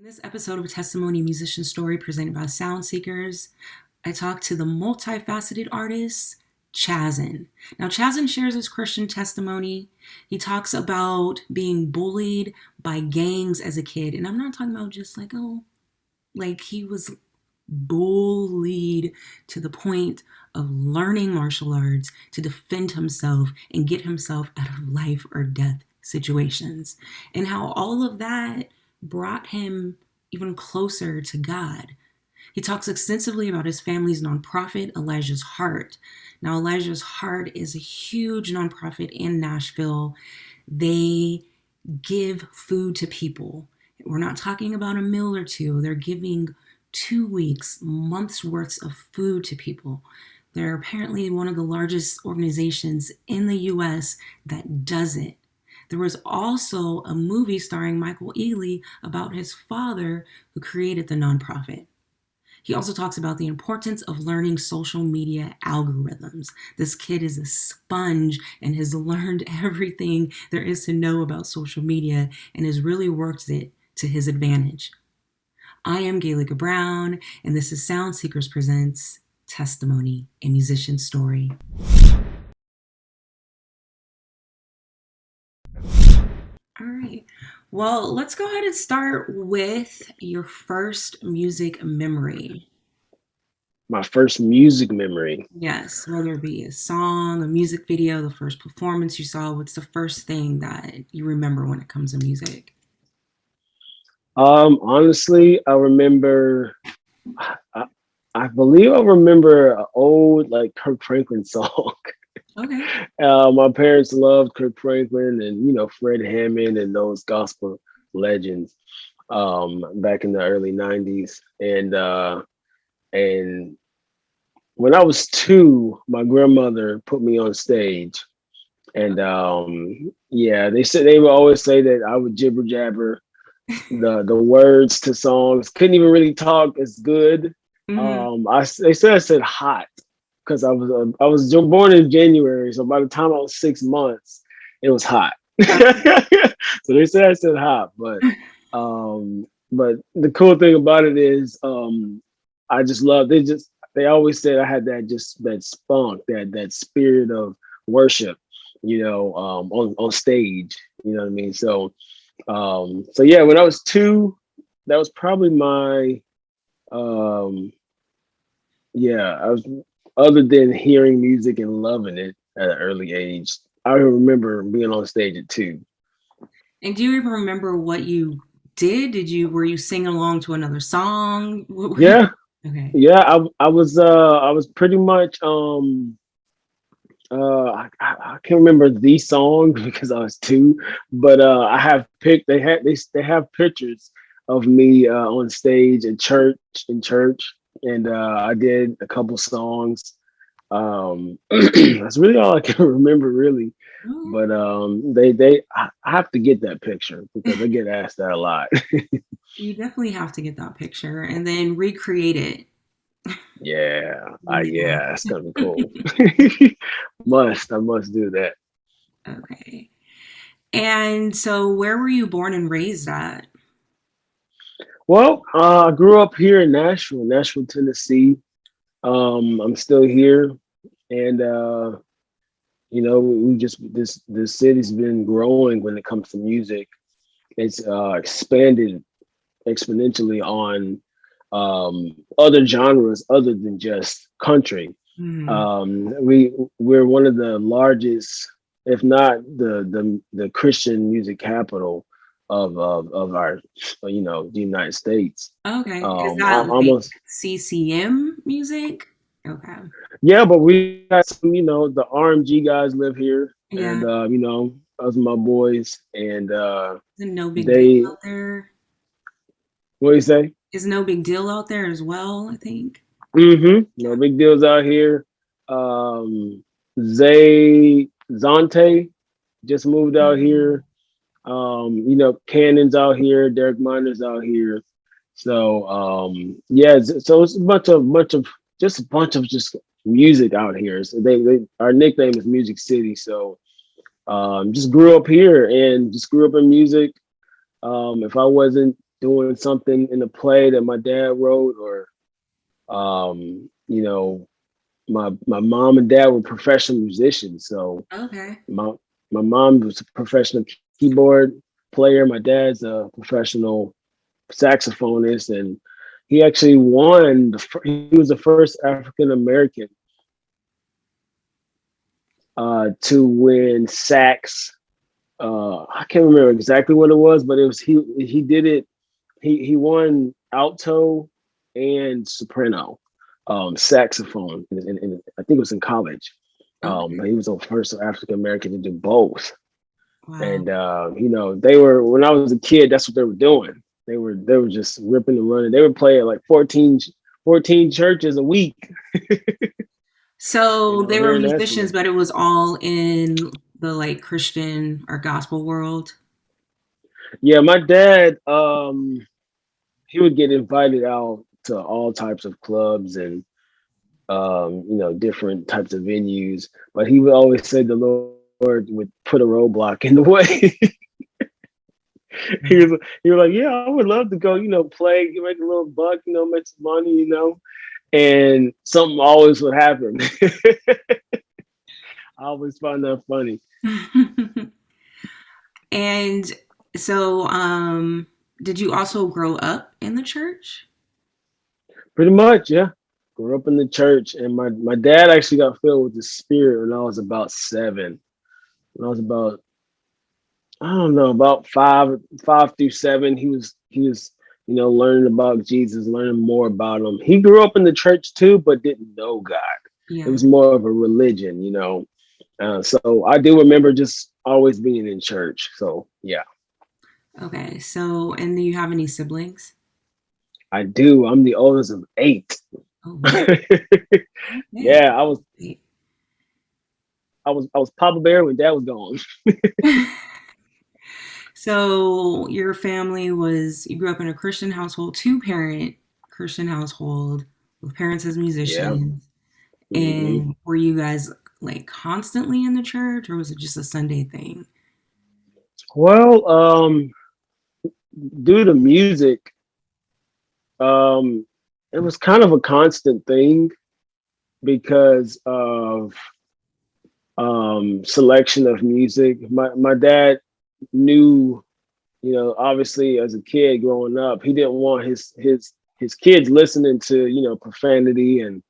In this episode of Testimony Musician Story presented by Sound Seekers, I talked to the multifaceted artist, Chazn. Now, Chazn shares his Christian testimony. He talks about being bullied by gangs as a kid. And I'm not talking about just like he was bullied to the point of learning martial arts to defend himself and get himself out of life or death situations. And how all of that brought him even closer to God. He talks extensively about his family's nonprofit, Elijah's Heart. Now, Elijah's Heart is a huge nonprofit in Nashville. They give food to people. We're not talking about a meal or two. They're giving 2 weeks, months worth of food to people. They're apparently one of the largest organizations in the US that does it. There was also a movie starring Michal Ealy about his father who created the nonprofit. He also talks about the importance of learning social media algorithms. This kid is a sponge and has learned everything there is to know about social media and has really worked it to his advantage. I am Gaelica Brown, and this is Sound Seekers Presents Testimony, a Musician Story. All right. Well, let's go ahead and start with your first music memory. My first music memory. Yes, whether it be a song, a music video, the first performance you saw, what's the first thing that you remember when it comes to music? Honestly, I remember, I, I believe I remember an old like Kirk Franklin song. Okay. My parents loved Kirk Franklin and Fred Hammond and those gospel legends back in the early '90s. And when I was 2, my grandmother put me on stage, and yeah, they would always say that I would jibber jabber the words to songs. Couldn't even really talk as good. Mm-hmm. They said I said hot because I was born in January, so by the time I was 6 months, it was hot. So they said I said hot, but the cool thing about it is I just love they always said I had that spunk, that spirit of worship, on stage. You know what I mean? So yeah, when I was 2, that was probably my yeah, I was other than hearing music and loving it at an early age. I remember being on stage at 2. And do you even remember what you did? Were you singing along to another song? What were you? Yeah, Okay. yeah, I was pretty much I can't remember the song because I was 2, but I have picked they have pictures of me on stage in church, and I did a couple songs. That's really all I can remember, really. Oh, But I have to get that picture because I get asked that a lot. you definitely have to get that picture and then recreate it. Yeah, Yeah. yeah, that's gonna be cool. I must do that. Okay. And so where were you born and raised at? Well, I grew up here in Nashville, Tennessee. I'm still here, and we just this city's been growing when it comes to music. It's expanded exponentially on other genres other than just country. Hmm. We're one of the largest, if not the Christian music capital of our the United States. Okay. Is that like Almost. CCM music? Okay. Yeah, but we got some, the RMG guys live here, and Yeah. those are my boys, and Is no big deal they, out there? what do you say? Is no big deal out there as well, I think. No big deals out here. Um, Zay Zante just moved out Mhm. here. Cannon's out here, Derek Miner's out here. So yeah, so it's a bunch of just music out here. So they our nickname is Music City. So just grew up here and just grew up in music. If I wasn't doing something in a play that my dad wrote, or you know, my mom and dad were professional musicians. So Okay. my my mom was a professional keyboard player. My dad's a professional saxophonist, and he actually won. He was the first African American to win sax. I can't remember exactly what it was, but it was he did it. He won alto and soprano saxophone, I think it was in college. Okay. He was the first African American to do both. Wow. And they were, when I was a kid, that's what they were doing. They were just ripping and running. They would play at like 14 churches a week, So they were here in musicians, Nashville. but it was all in the like Christian or gospel world. Yeah, my dad, he would get invited out to all types of clubs and different types of venues. But he would always say the Lord would put a roadblock in the way. He was like, yeah, I would love to go, play, make a little buck, make some money, and something always would happen. I always find that funny. And so, did you also grow up in the church? Pretty much, yeah. Grew up in the church, and my dad actually got filled with the Spirit when I was about 7. When I was about, I don't know, about five through 7, he was learning about Jesus, learning more about him. He grew up in the church too, but didn't know God. It Yeah. was more of a religion. So I do remember just always being in church. So yeah, Okay. So, and do you have any siblings? I do. I'm the oldest of 8. Oh, wow. Okay. Yeah, I was Papa Bear when Dad was gone. So your family was, you grew up in a Christian household, two-parent Christian household with parents as Yeah. musicians. Hmm. And were you guys like constantly in the church or was it just a Sunday thing? Well, due to music, um, it was kind of a constant thing because of selection of music. My dad knew, obviously as a kid growing up, he didn't want his kids listening to, profanity and,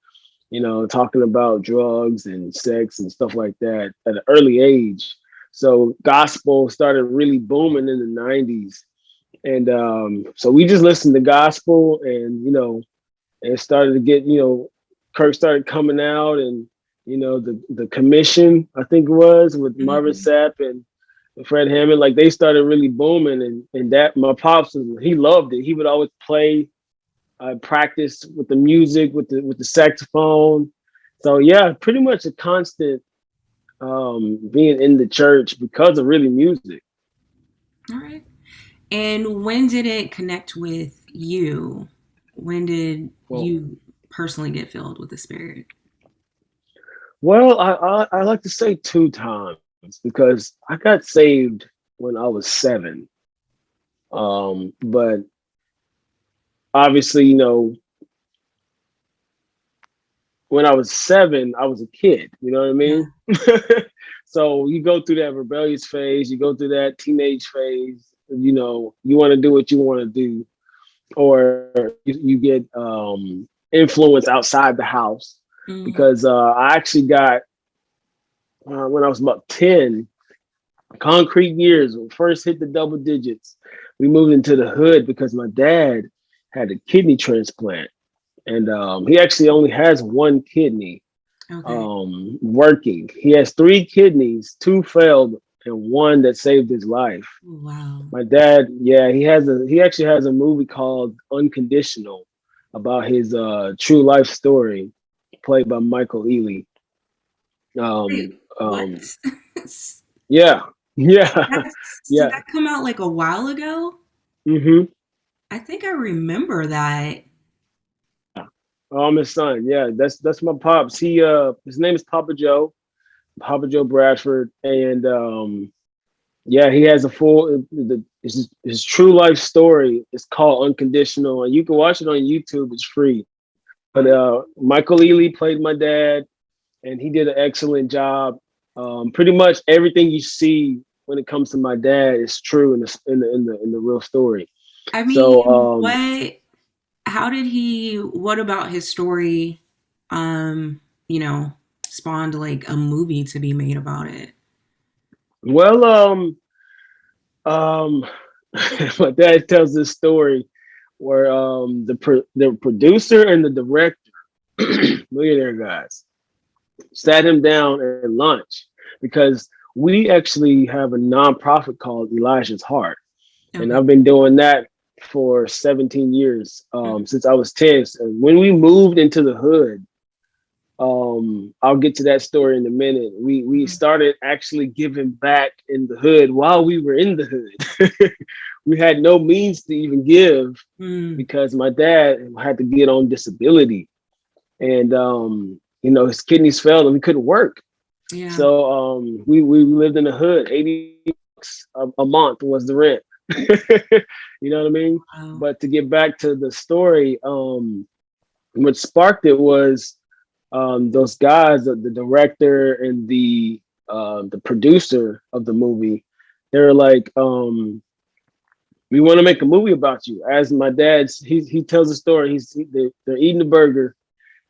talking about drugs and sex and stuff like that at an early age. So gospel started really booming in the 90s. And so we just listened to gospel, and, it started to get, Kirk started coming out, and, the commission, I think it was, with Marvin Mhm. Sapp and Fred Hammond, like they started really booming, and that my pops, he loved it. He would always play, practice with the music, with the saxophone. So yeah, pretty much a constant being in the church because of really music. All right. And when did it connect with you? When did Well, you personally get filled with the Spirit? well, I like to say 2 times because I got saved when I was 7. But obviously, when I was 7, I was a kid. You know what I Yeah. mean? So you go through that rebellious phase, you go through that teenage phase. You want to do what you want to do, or you get influence outside the house. Mm-hmm. Because I actually got, when I was about 10, concrete years, when first hit the double digits, we moved into the hood because my dad had a kidney transplant. And he actually only has one kidney Okay. working. He has 3 kidneys, 2 failed, and one that saved his life. Wow. My dad, yeah, he actually has a movie called Unconditional about his true life story, played by Michal Ealy. Um, Wait, what? um, yeah, yeah, Did yeah. that come out like a while ago? Hmm. I think I remember that. His son. Yeah, that's my pops. His name is Papa Joe Bradford, and Yeah, he has a full his true life story. It's called Unconditional, and you can watch it on YouTube. It's free. But Michael Ealy played my dad, and he did an excellent job. Pretty much everything you see when it comes to my dad is true in the real story. I So mean, how did he, what about his story, um, you know, spawned like a movie to be made about it? well, um, my dad tells this story where the producer and the director, millionaire guys, sat him down at lunch because we actually have a nonprofit called Elijah's Heart, and Okay. I've been doing that for 17 years, Mhm. since I was 10. So when we moved into the hood, I'll get to that story in a minute. We started actually giving back in the hood while we were in the hood. We had no means to even give Mm, because my dad had to get on disability, and his kidneys failed and we couldn't work. yeah. So we lived in the hood. $80 a month was the rent. You know what I mean? Wow. But to get back to the story, what sparked it was those guys, the director and the producer of the movie. They were like, "We want to make a movie about you." As my dad's, he tells a story. They're eating a burger,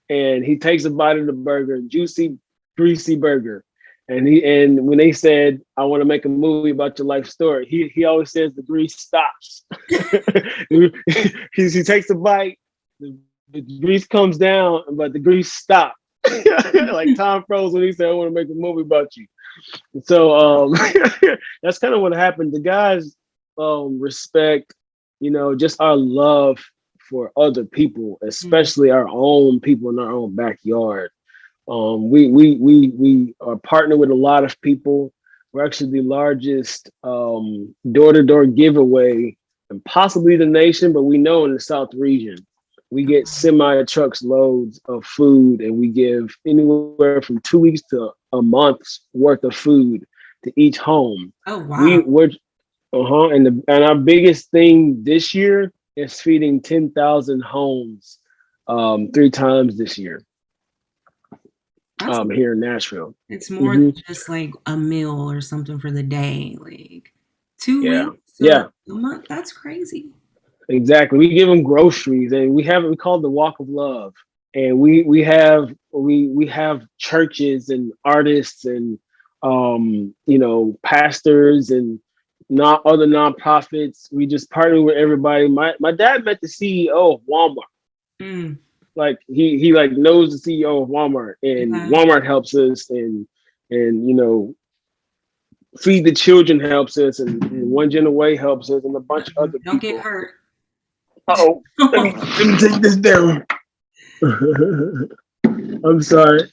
and he takes a bite of the burger, juicy, greasy burger. And when they said, "I want to make a movie about your life story," he always says the grease stops. He takes a bite, the grease comes down, but the grease stopped. Like Tom froze when he said, "I want to make a movie about you." So that's kind of what happened. The guys respect, just our love for other people, Mm, especially our own people in our own backyard. We are partnered with a lot of people. We're actually the largest door-to-door giveaway and possibly the nation, but we know in the South region. We get semi trucks loads of food, and we give anywhere from 2 weeks to a month's worth of food to each home. oh, wow. We're and our biggest thing this year is feeding 10,000 homes 3 times this year That's, here in Nashville. it's more Hmm. than just like a meal or something for the day. Like two Yeah, weeks yeah, a month. That's crazy. exactly. We give them groceries, and we have it called the Walk of Love, and we have churches and artists and pastors and not other nonprofits. We just partner with everybody. My dad met the CEO of Walmart. Mm, Like he like knows the CEO of Walmart, and yeah. Walmart helps us, and Feed the Children helps us, and One Gen Away helps us, and a bunch of other Don't get people. hurt. Oh, let me take this down. I'm sorry.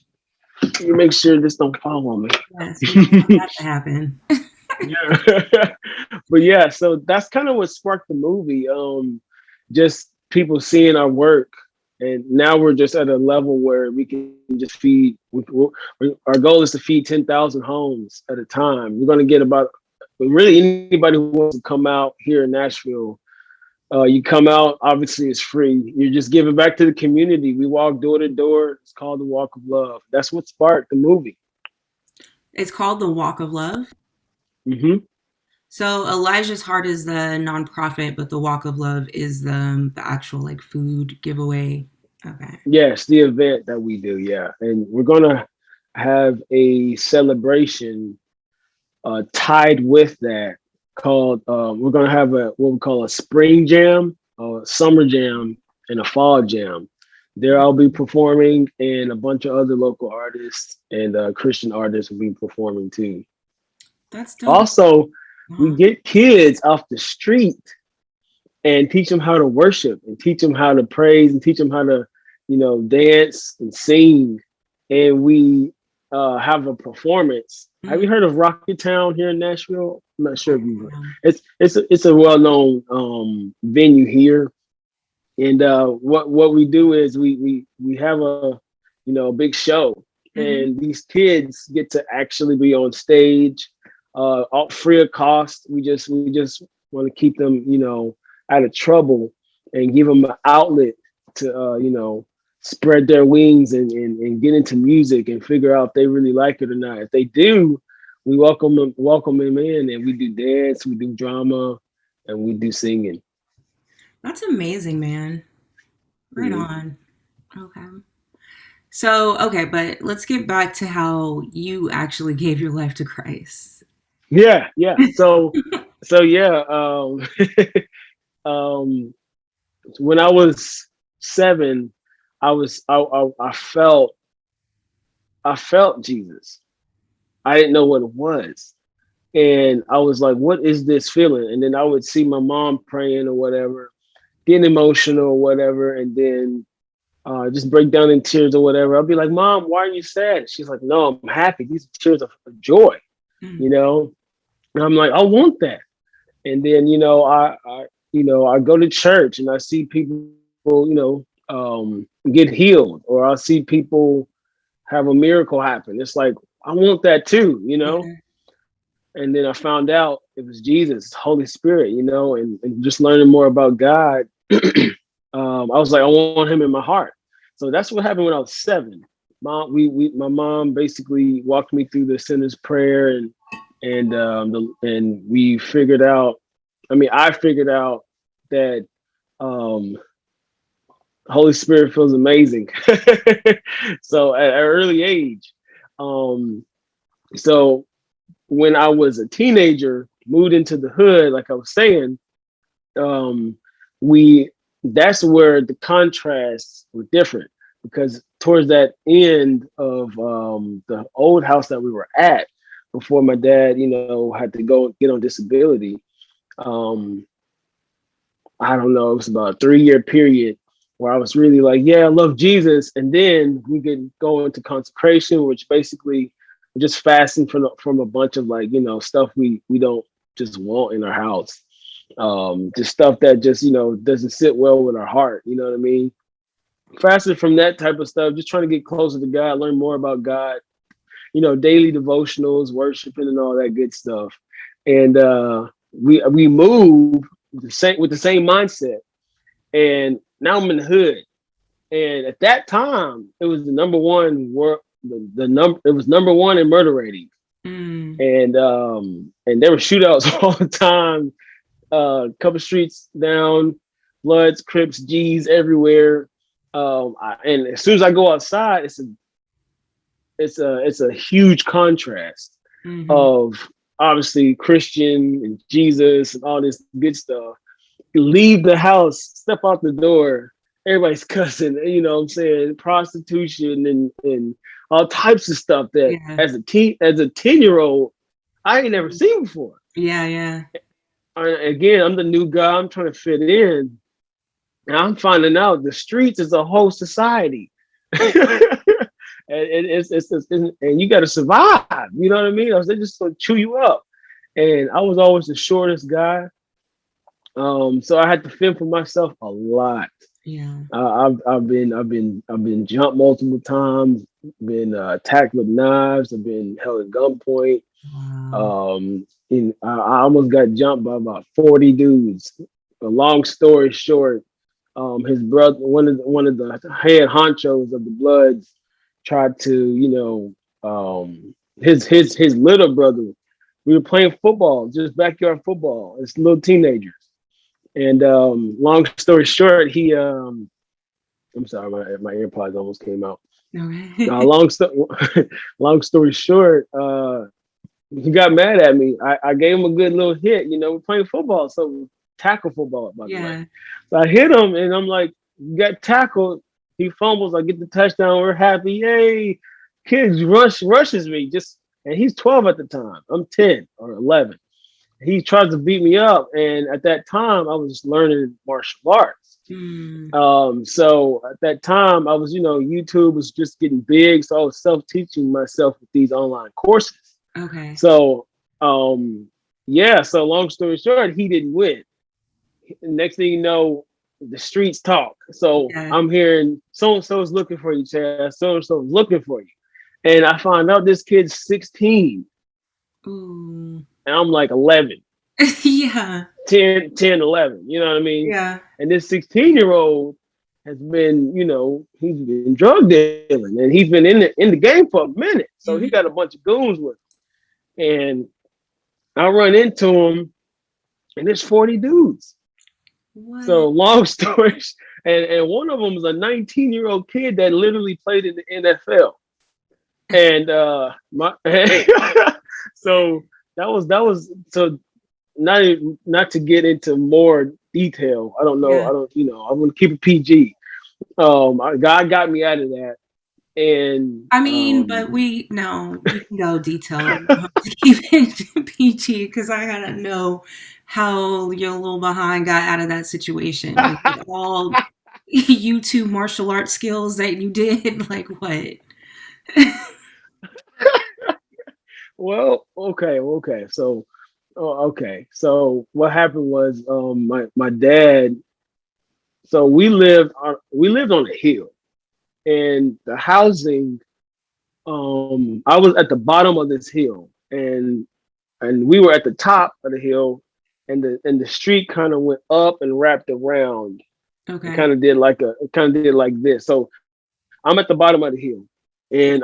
You make sure this don't fall on Yes, we don't want me. that to happen. Yeah. But yeah, so that's kind of what sparked the movie. Just people seeing our work, and now we're just at a level where we can just feed. Our goal is to feed 10,000 homes at a time. We're going to get about, really, anybody who wants to come out here in Nashville. You come out, obviously it's free. You're just giving back to the community. We walk door to door. It's called the Walk of Love. That's what sparked the movie. It's called the Walk of Love. Hmm. So Elijah's Heart is the nonprofit, but the Walk of Love is the actual like food giveaway. Okay. Yes, the event that we do, yeah. And we're gonna have a celebration tied with that called we're gonna have a what we call a spring jam, a summer jam, and a fall jam. There I'll be performing, and a bunch of other local artists and Christian artists will be performing too. That's dope. Also, we Uh-huh. get kids off the street and teach them how to worship and teach them how to praise and teach them how to, dance and sing. And we have a performance. Have you Mhm. heard of Rocket Town here in Nashville? I'm not sure if you've heard. Um, It's a well-known venue here. And what we do is we have a big show, mhm. and these kids get to actually be on stage. all free of cost. We just want to keep them, out of trouble and give them an outlet to, spread their wings and get into music and figure out if they really like it or not. If they do, we welcome them in, and we do dance, we do drama, and we do singing. That's amazing, man. Right Mhm. on. Okay. So, okay, but let's get back to how you actually gave your life to Christ. Yeah, yeah. So yeah. Um, when I was 7, I felt Jesus. I didn't know what it was. And I was like, what is this feeling? And then I would see my mom praying or whatever, getting emotional or whatever, and then just break down in tears or whatever. I'll be like, Mom, why are you sad? She's like, No, I'm happy. These are tears of joy, Mm. you know? And I'm like, I want that. And then, I go to church and I see people, get healed, or I see people have a miracle happen. It's like, I want that too. Yeah. And then I found out it was Jesus, Holy Spirit, and just learning more about God. I was like, I want him in my heart. So that's what happened when I was 7. My mom basically walked me through the sinner's prayer, and we figured out. I mean, I figured out that um, Holy Spirit feels amazing. So at an early age, um, so when I was a teenager, moved into the hood, like I was saying, um, we that's where the contrasts were different, because towards that end of the old house that we were at before my dad, had to go get on disability. Um, I don't know, it was about a 3-year period where I was really like, yeah, I love Jesus. And then we could go into consecration, which basically we're just fasting from a bunch of, like, stuff we don't just want in our house. Just stuff that just, doesn't sit well with our heart. You know what I mean? Fasting from that type of stuff, just trying to get closer to God, learn more about God, daily devotionals, worshiping and all that good stuff. And we move with the same mindset. And now I'm in the hood. And at that time, it was the number one work. The number it was number one in murder rating, Mm. and there were shootouts all the time. Couple streets down, Bloods, Crips, G's everywhere. And as soon as I go outside, it's a huge contrast Hmm. of obviously Christian and Jesus and all this good stuff. Leave the house, step out the door, everybody's cussing, what I'm saying, prostitution and all types of stuff that Yeah. as a 10-year-old, I ain't never seen before. Yeah, yeah. Again, I'm the new guy, I'm trying to fit in, and I'm finding out the streets is a whole society. And you got to survive. You know what I mean? They just gonna chew you up. And I was always the shortest guy, so I had to fend for myself a lot. Yeah. I've been jumped multiple times, been attacked with knives, I've been held at gunpoint. Wow. I almost got jumped by about 40 dudes. A long story short, his brother, one of the head honchos of the Bloods, tried to, his little brother. We were playing football, just backyard football. It's little teenagers, and long story short, I'm sorry, my AirPods almost came out. Okay. Long long story short, he got mad at me. I gave him a good little hit. We're playing football, so tackle football, by the way. Yeah. So I hit him, and I'm like, got tackled. He fumbles. I get the touchdown. We're happy. Yay! Kids rushes me and he's 12 at the time. I'm 10 or 11. He tries to beat me up, and at that time, I was learning martial arts. Mm. So at that time, I was, YouTube was just getting big, so I was self-teaching myself with these online courses. Okay. So, yeah. So long story short, he didn't win. Next thing you know, the streets talk. So Yeah. I'm hearing so and so is looking for you, Chaz. So and so is looking for you, and I find out this kid's 16. Ooh. And I'm like 11, Yeah. 11, you know what I mean? Yeah. And this 16-year-old has been, he's been drug dealing, and he's been in the game for a minute. So he got a Hmm. bunch of goons with him. And I run into him, and there's 40 dudes. What? So long story, and one of them is a 19-year-old kid that literally played in the NFL. And my so that was so not to get into more detail. I don't know. Yeah. I don't, I'm gonna keep it PG. God got me out of that. And I mean, but we no, you can go detailed. You don't have to keep it PG because I gotta know how your little behind got out of that situation. Was it all YouTube martial arts skills that you did? Like what? well, okay. So, okay. So what happened was, my dad. So we lived on a hill, and the housing. I was at the bottom of this hill, and we were at the top of the hill, and the street kind of went up and wrapped around. It Okay. kind of did like this. So I'm at the bottom of the hill, and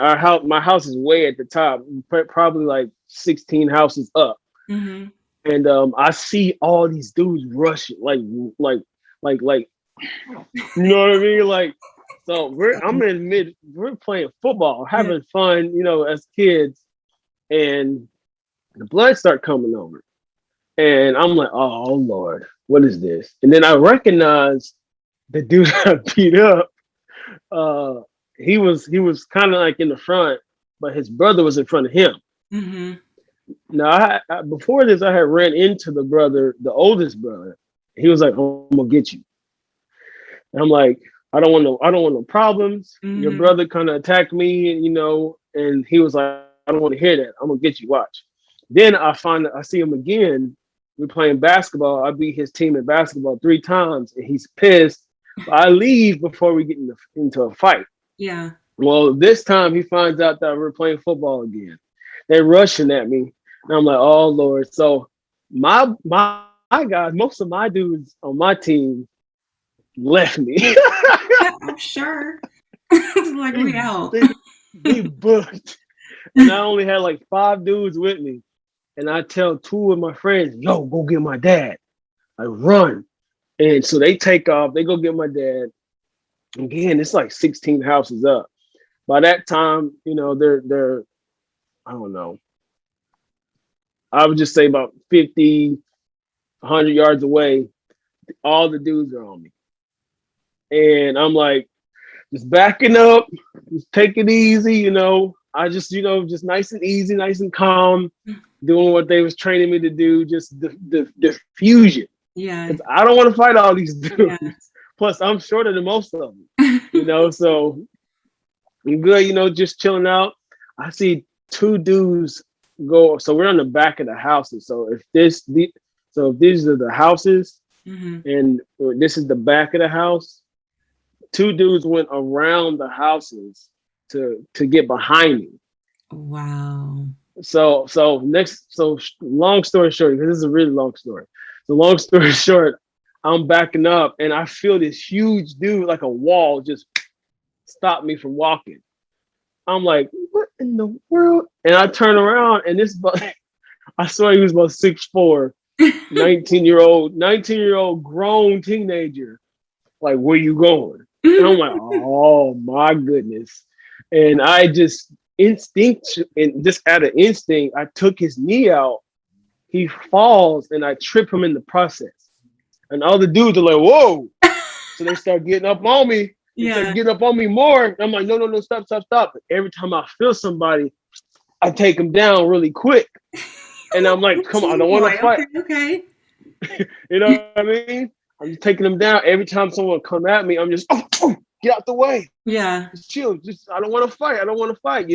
my house is way at the top, probably like 16 houses up. Hmm. And I see all these dudes rushing, like, you know what I mean? Like, so we're playing football, Yeah. having fun, as kids, and the blood start coming over. And I'm like, oh Lord, what is this? And then I recognize the dude that beat up. Uh, he was kind of like in the front, but his brother was in front of him. Hmm. Now, before this, I had ran into the brother, the oldest brother. He was like, "I'm gonna get you." And I'm like, I don't want no problems. Your Hmm. brother kind of attacked me, and he was like, I don't want to hear that. I'm gonna get you. Watch. Then I see him again. We're playing basketball. I beat his team in basketball 3 times, and he's pissed. But I leave before we get into a fight. Yeah. Well, this time he finds out that we're playing football again. They're rushing at me, and I'm like, oh Lord. So my guys, most of my dudes on my team left me. I'm sure. Like they we out. they they booked, and I only had like 5 dudes with me. And I tell 2 of my friends, "Yo, go get my dad." I run, and so they take off. They go get my dad. Again, it's like 16 houses up. By that time, they're I don't know. I would just say about 50, 100 yards away. All the dudes are on me, and I'm like, just backing up, just take it easy. I just, just nice and easy, nice and calm, doing what they was training me to do, just the diffusion. Yeah. Because I don't want to fight all these dudes. Yeah. Plus, I'm shorter than most of them. So I'm good. Just chilling out. I see 2 dudes go. So we're on the back of the houses. So if these are the houses, Hmm. and this is the back of the house, 2 dudes went around the houses to get behind me. Wow. So long story short, because this is a really long story. So long story short, I'm backing up, and I feel this huge dude, like a wall, just stop me from walking. I'm like, what in the world? And I turn around, and I saw he was about 6'4", 19-year old grown teenager. Like, where you going? And I'm like, oh my goodness. And I just just out of instinct, I took his knee out. He falls, and I trip him in the process. And all the dudes are like, whoa. So they start getting up on me. They start Yeah. getting up on me more. And I'm like, no, no, no, stop, stop, stop. But every time I feel somebody, I take them down really quick. And I'm like, come on, I don't want to Boy. fight. Okay. Okay. You know what I mean? I'm just taking them down. Every time someone come at me, I'm just, get out the way. Yeah. Just chill. I don't want to fight. I don't want to fight.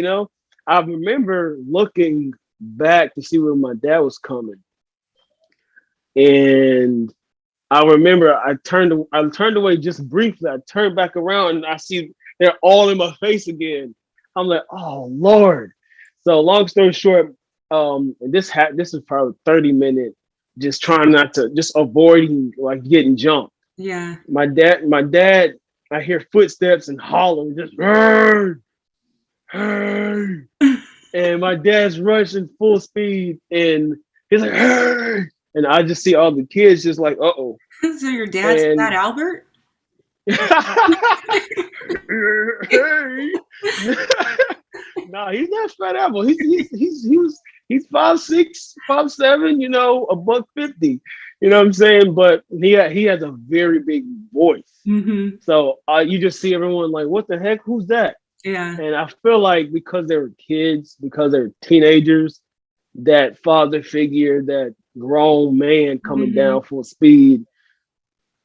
I remember looking back to see where my dad was coming. And I remember I turned away just briefly. I turned back around, and I see they're all in my face again. I'm like, oh Lord. So long story short, And this is probably 30 minute, just trying not to, just avoiding like getting jumped. Yeah. My dad, I hear footsteps and hollering, just hey, hey, and my dad's rushing full speed, and he's like hey, and I just see all the kids just like uh-oh, So your dad's Fat and Albert? hey. Nah, he's not fat apple. He's 5'6", 5'7", a buck 50. You know what I'm saying? But he has a very big voice. Mm-hmm. So you just see everyone like, what the heck? Who's that? Yeah. And I feel like because they were kids, because they were teenagers, that father figure, that grown man coming Mm-hmm. down full speed,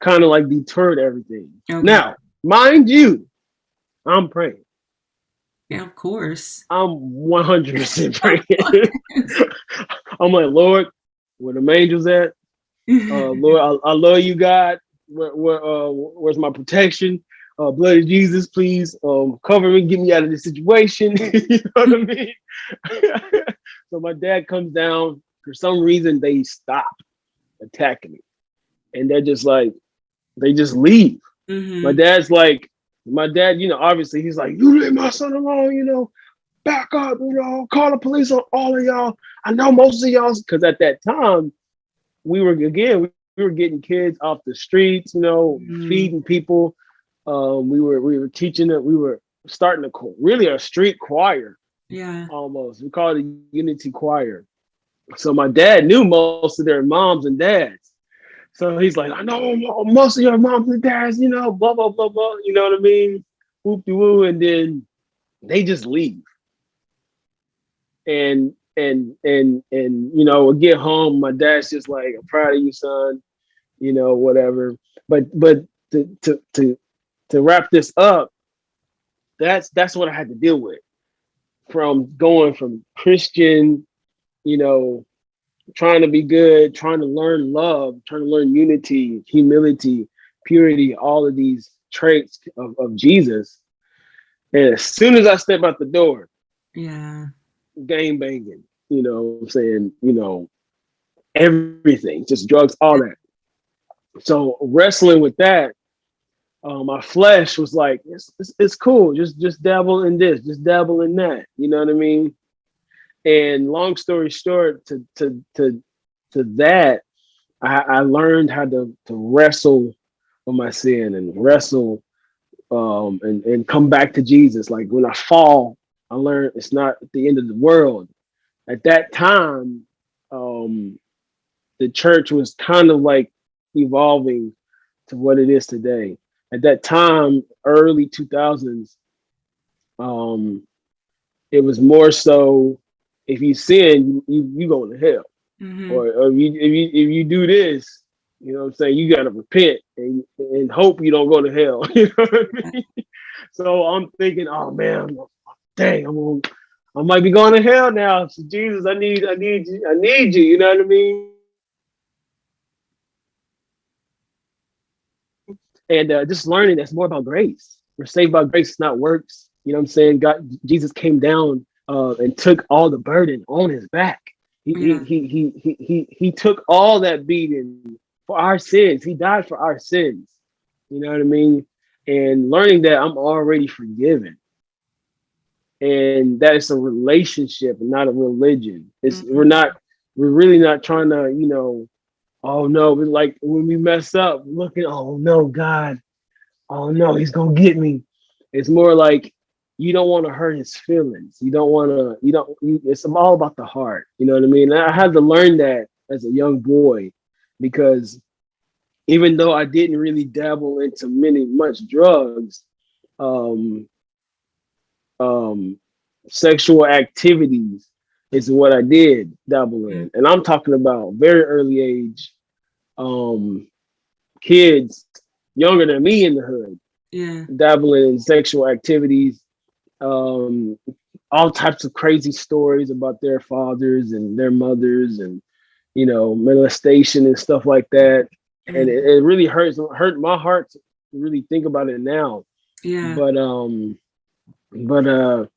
kind of like deterred everything. Okay. Now, mind you, I'm praying. Yeah, of course. I'm 100% Of praying. course. I'm like, Lord, where the angels at? Lord, I love you, God. Where's my protection? Blood of Jesus, please cover me, get me out of this situation. You know what I mean? So my dad comes down. For some reason, they stop attacking me, and they're just like, they just leave. My Mm-hmm. dad's like, my dad, obviously he's like, you leave my son alone, back up, call the police on all of y'all. I know most of y'all, because at that time, we were getting kids off the streets, Mm-hmm. feeding people. We were teaching it. We were starting really a street choir Yeah. almost. We called it a unity choir. So my dad knew most of their moms and dads. So he's like, I know most of your moms and dads, blah blah blah blah. You know what I mean? Whoop de woo, and then they just leave. And we get home. My dad's just like, I'm proud of you, son. Whatever. But to wrap this up, that's what I had to deal with, from going from Christian, you know, trying to be good, trying to learn love, trying to learn unity, humility, purity, all of these traits of Jesus. And as soon as I step out the door, Yeah. game banging, what I'm saying, everything, just drugs, all that. So wrestling with that, my flesh was like, it's cool. Just dabble in this, just dabble in that. You know what I mean? And long story short, to that, I learned how to wrestle with my sin and wrestle and come back to Jesus. Like when I fall, I learned it's not the end of the world. At that time, um, the church was kind of like evolving to what it is today. At that time, early 2000s, um, it was more so if you sin, you going to hell, Mm-hmm. or if you do this, what I'm saying, you got to repent and hope you don't go to hell. You know what I mean? So I'm thinking, oh man, dang, I might be going to hell now. So Jesus, I need you, I need you. You know what I mean? And just learning that's more about grace. We're saved by grace, not works. You know what I'm saying? Jesus came down and took all the burden on his back. He he Yeah. he he he he took all that beating for our sins. He died for our sins. You know what I mean? And learning that I'm already forgiven, and that it's a relationship and not a religion. It's Mm-hmm. we're really not trying to, oh no, like when we mess up, looking, oh no, God, oh no, he's gonna get me. It's more like you don't want to hurt his feelings. You don't want to. You don't. It's all about the heart. You know what I mean? And I had to learn that as a young boy, because even though I didn't really dabble into much drugs, um, um, sexual activities is what I did dabble in, and I'm talking about very early age. Um, Kids younger than me in the hood Yeah. dabbling in sexual activities, um, all types of crazy stories about their fathers and their mothers, and molestation and stuff like that. And Mm-hmm. it really hurt my heart to really think about it now. Yeah. But but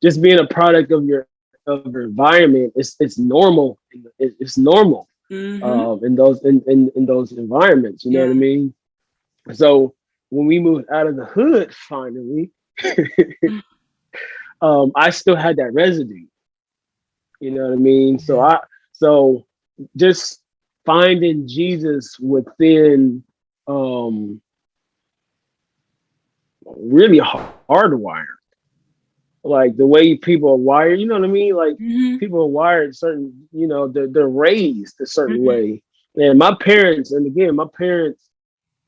just being a product of your of your environment, it's normal. It's normal Mm-hmm. in those environments. You know what I Yeah. mean? So when we moved out of the hood, finally, I still had that residue. You know what I mean? Yeah. So just finding Jesus within um really hardwired, like the way people are wired. You know what I mean? Like Mm-hmm. people are wired certain. You know, they're raised a certain Mm-hmm. way. And my parents, and again, my parents,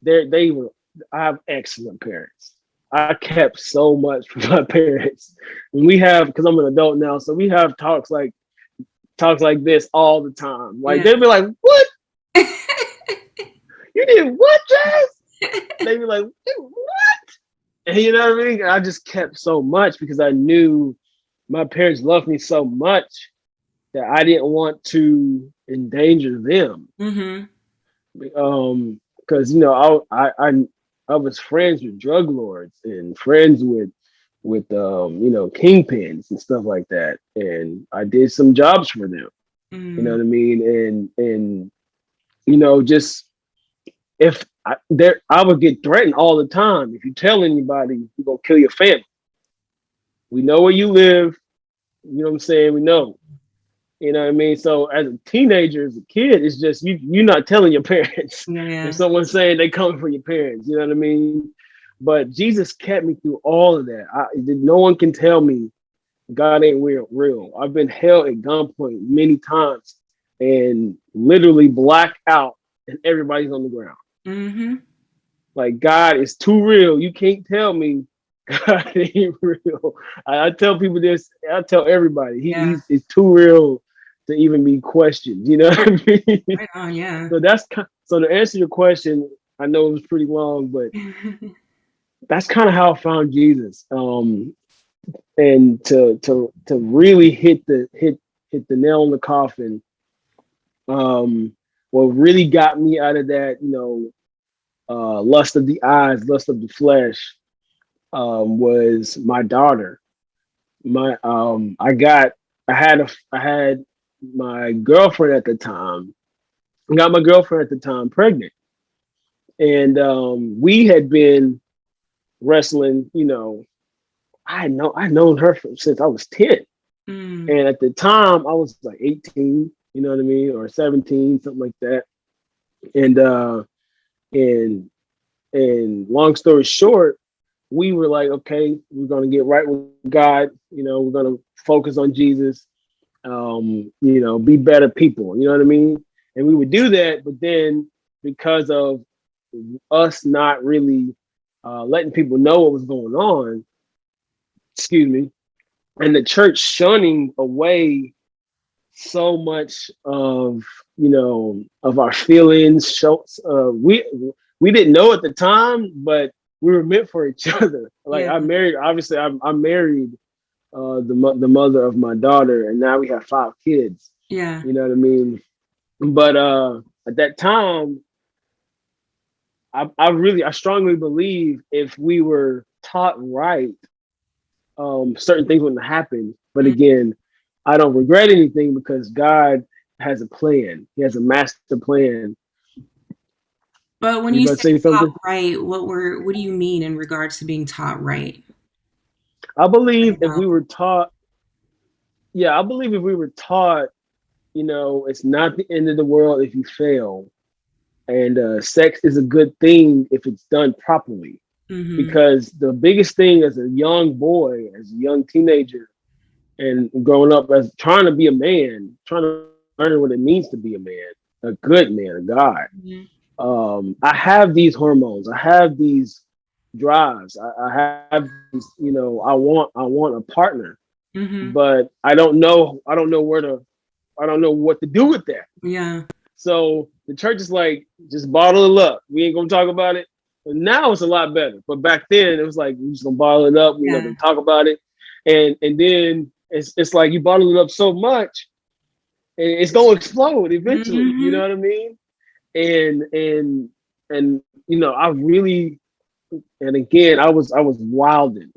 they were. I have excellent parents. I kept so much from my parents. And we have, because I'm an adult now, so we have talks like this all the time. Like Yeah. they'd be like, "What? You did what, Jazz?" They'd be like, "What?" And you know what I mean? I just kept so much because I knew my parents loved me so much that I didn't want to endanger them. Mm-hmm. Because you know, I was friends with drug lords and friends with you know, kingpins and stuff like that, and I did some jobs for them. You know Mm. what I mean? And you know, just if I would get threatened all the time. If you tell anybody, you're gonna kill your family. We know where you live. You know what I'm saying? We know. You know what I mean? So as a teenager, as a kid, it's just you're not telling your parents. If Yeah. someone's saying they come for your parents, you know what I mean? But Jesus kept me through all of that. No one can tell me God ain't real. I've been held at gunpoint many times and literally black out and everybody's on the ground. Mm-hmm. Like God is too real. You can't tell me God ain't real. I tell people this. I tell everybody Yeah. he's too real to even be questioned. You know what I mean? Right on. Yeah. So so to answer your question. I know it was pretty long, but that's kind of how I found Jesus. And to really hit the nail in the coffin. What really got me out of that, you know, lust of the eyes, lust of the flesh, was my daughter. My I had my girlfriend at the time. I got my girlfriend at the time pregnant, and we had been wrestling. You know, I known her since I was 10, Mm. and at the time I was like 18. You know what I mean, or 17, something like that. And and long story short, we were like, okay, we're gonna get right with God. You know, we're gonna focus on Jesus. You know, be better people. You know what I mean? And we would do that, but then because of us not really letting people know what was going on, excuse me, and the church shunning away so much of, you know, of our feelings. We didn't know at the time, but we were meant for each other. Like Yeah. I married, obviously, I married the mother of my daughter, and now we have 5 kids. Yeah. You know what I mean? But at that time, I strongly believe if we were taught right, certain things wouldn't happen. But Mm. again, I don't regret anything because God has a plan. He has a master plan. But when You you about to say say taught something? right, what do you mean in regards to being taught right? I Explain believe if about we that. were taught, yeah, I believe if we were taught, you know, it's not the end of the world if you fail, and sex is a good thing if it's done properly. Mm-hmm. Because the biggest thing as a young boy, as a young teenager, and growing up as trying to be a man, trying to learn what it means to be a man, a good man, a God. Mm-hmm. I have these hormones. I have these drives. I have these. You know, I want a partner, Mm-hmm. but I don't know. I don't know where to. I don't know what to do with that. Yeah. So the church is like, just bottle it up. We ain't gonna talk about it. But now it's a lot better. But back then it was like we just gonna bottle it up. We're not Yeah. gonna talk about it. And then it's like you bottle it up so much, and it's gonna explode eventually. You Mm-hmm. know what I mean? And you know, I really, and again, I was wilding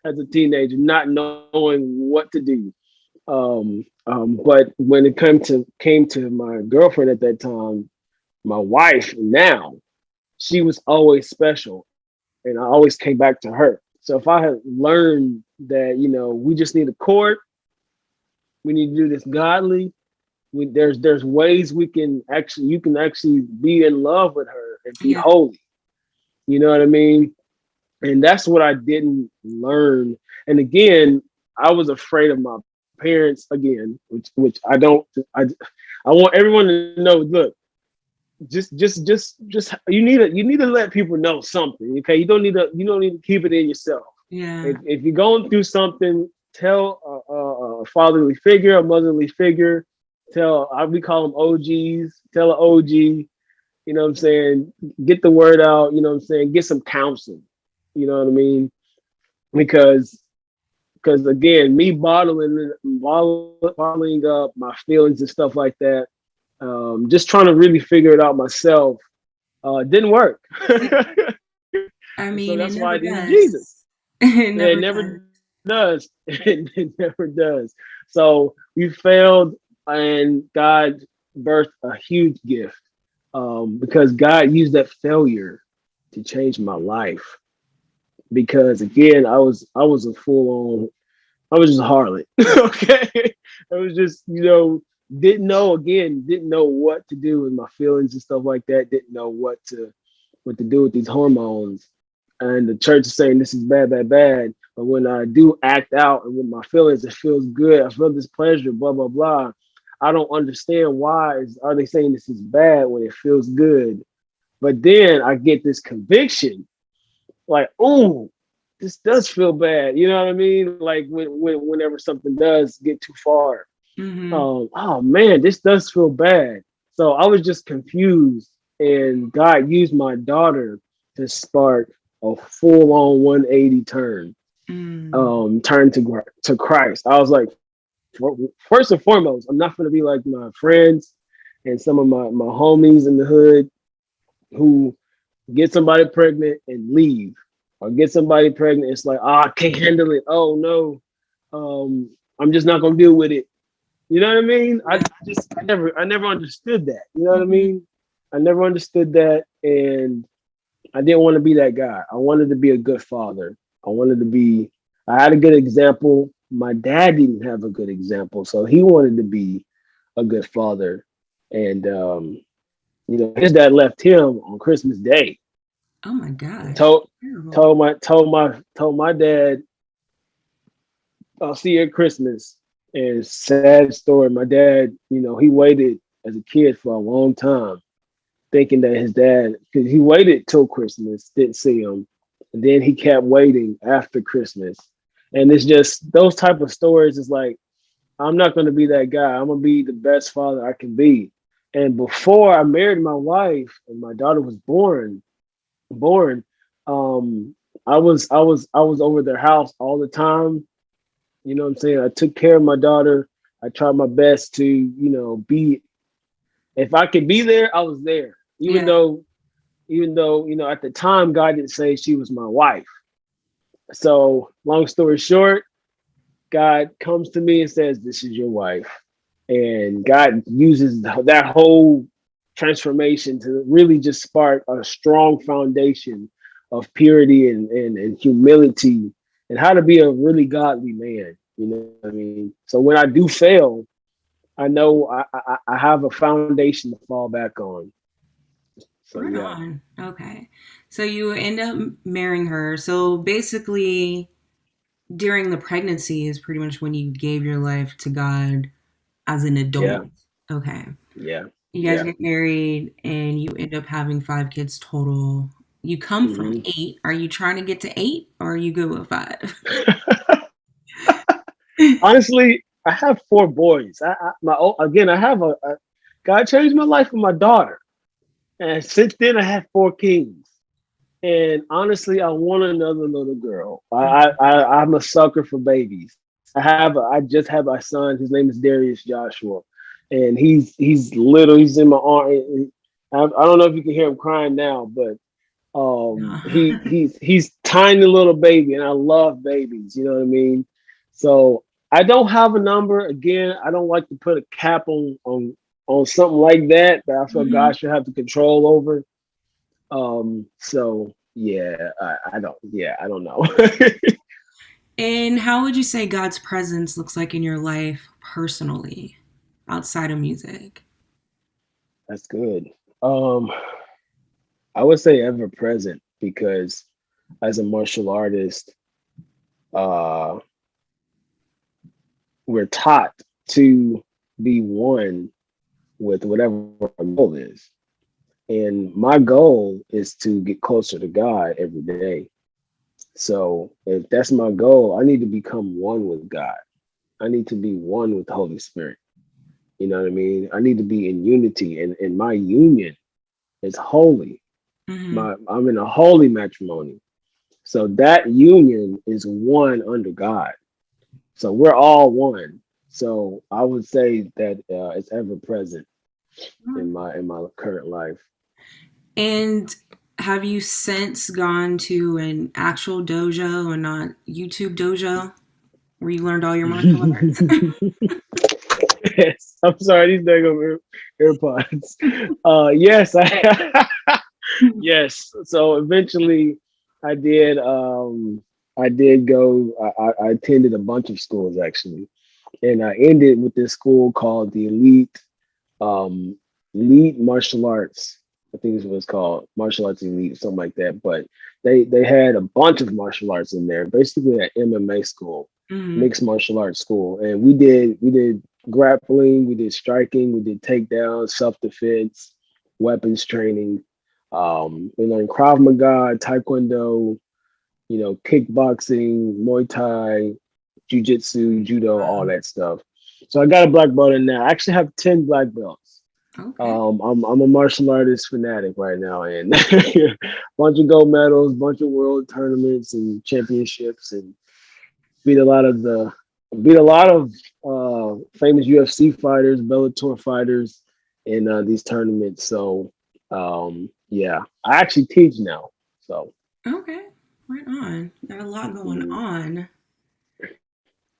as a teenager, not knowing what to do. But when it came to my girlfriend at that time, my wife now, she was always special, and I always came back to her. So if I had learned that, we just need a court, we need to do this godly. There's ways you can actually be in love with her and be Yeah. holy. You know what I mean? And that's what I didn't learn. And again, I was afraid of my parents again, which I don't. I want everyone to know. Look, just you need to let people know something. Okay, you don't need to keep it in yourself. Yeah. If you're going through something, tell a fatherly figure, a motherly figure. We call them OGs. Tell an OG. You know what I'm saying? Get the word out. You know what I'm saying? Get some counsel. You know what I mean? Because again, me bottling up my feelings and stuff like that, just trying to really figure it out myself, didn't work. Yeah. I And so mean, it that's why never I needed Jesus. does. It Yeah, it never never does. does. It never does. So we failed, and God birthed a huge gift, because God used that failure to change my life. Because again, I was a full on, I was just a harlot. Okay. I was just, didn't know what to do with my feelings and stuff like that. Didn't know what to do with these hormones. And the church is saying this is bad, bad, bad. But when I do act out and with my feelings, it feels good. I feel this pleasure, blah, blah, blah. I don't understand are they saying this is bad when it feels good? But then I get this conviction, like, oh, this does feel bad. You know what I mean? Like whenever something does get too far, Hmm. oh man, this does feel bad. So I was just confused, and God used my daughter to spark a full on 180 turn, Mm. turn to Christ. I was like, first and foremost, I'm not going to be like my friends and some of my homies in the hood who get somebody pregnant and leave, or get somebody pregnant. It's like, I can't handle it. Oh no, I'm just not gonna deal with it. You know what I mean? Yeah. I never understood that. You know what I Hmm. mean? I never understood that, and I didn't want to be that guy. I wanted to be a good father. I wanted to be. I had a good example. My dad didn't have a good example, so he wanted to be a good father, and his dad left him on Christmas Day. Oh my gosh. Told Terrible. told my dad, I'll see you at Christmas. And sad story. My dad, he waited as a kid for a long time, thinking that his dad, because he waited till Christmas, didn't see him, and then he kept waiting after Christmas. And it's just those type of stories. Is like, I'm not going to be that guy. I'm gonna be the best father I can be. And before I married my wife and my daughter was born, I was over their house all the time. You know what I'm saying? I took care of my daughter. I tried my best to, be, if I could be there, I was there. Even Yeah. though, at the time God didn't say she was my wife. So long story short, God comes to me and says, "This is your wife." And God uses that whole transformation to really just spark a strong foundation of purity and humility, and how to be a really godly man. You know what I mean? So when I do fail, I know I have a foundation to fall back on. So Right yeah, on. Okay. So you end up marrying her. So basically, during the pregnancy is pretty much when you gave your life to God as an yeah, adult. Okay. yeah, You guys yeah. get married and you end up having 5 kids total. You come from Hmm. 8. Are you trying to get to 8 or are you good with 5? Honestly, I have 4 boys. Again, I have God changed my life with my daughter. And since then, I had 4 kings. And honestly, I want another little girl. I'm a sucker for babies. I just have my son. His name is Darius Joshua, and he's little. He's in my arm. I don't know if you can hear him crying now, but he's tiny little baby, and I love babies. You know what I mean? So I don't have a number. Again, I don't like to put a cap on something like that I feel Hmm. God should have the control over. So yeah, I don't know. And how would you say God's presence looks like in your life personally, outside of music? That's good. Um, I would say ever present because as a martial artist, uh, we're taught to be one with whatever our goal is. And my goal is to get closer to God every day. So if that's my goal, I need to become one with God. I need to be one with the Holy Spirit. You know what I mean? I need to be in unity, and my union is holy. Hmm. I'm in a holy matrimony. So that union is one under God. So we're all one. So I would say that it's ever present in my current life. And have you since gone to an actual dojo and not YouTube dojo where you learned all your martial arts? Yes, I'm sorry, these daggone AirPods. Yes, I yes. So eventually, I did. I did go. I attended a bunch of schools actually, and I ended with this school called the um, Elite Martial Arts. I think is what it's called, Martial Arts Elite, something like that. But they had a bunch of martial arts in there, basically an MMA school, Hmm. mixed martial arts school, and we did grappling, we did striking, we did takedowns, self defense, weapons training. We learned Krav Maga, Taekwondo, kickboxing, Muay Thai, Jiu-Jitsu, Judo, all that stuff. So I got a black belt in now. I actually have 10 black belts. Okay. I'm a martial artist fanatic right now, and bunch of gold medals, bunch of world tournaments and championships, and beat a lot of the beat a lot of famous UFC fighters, Bellator fighters in these tournaments. So yeah, I actually teach now. So Okay. Right on. Got a lot going mm, on.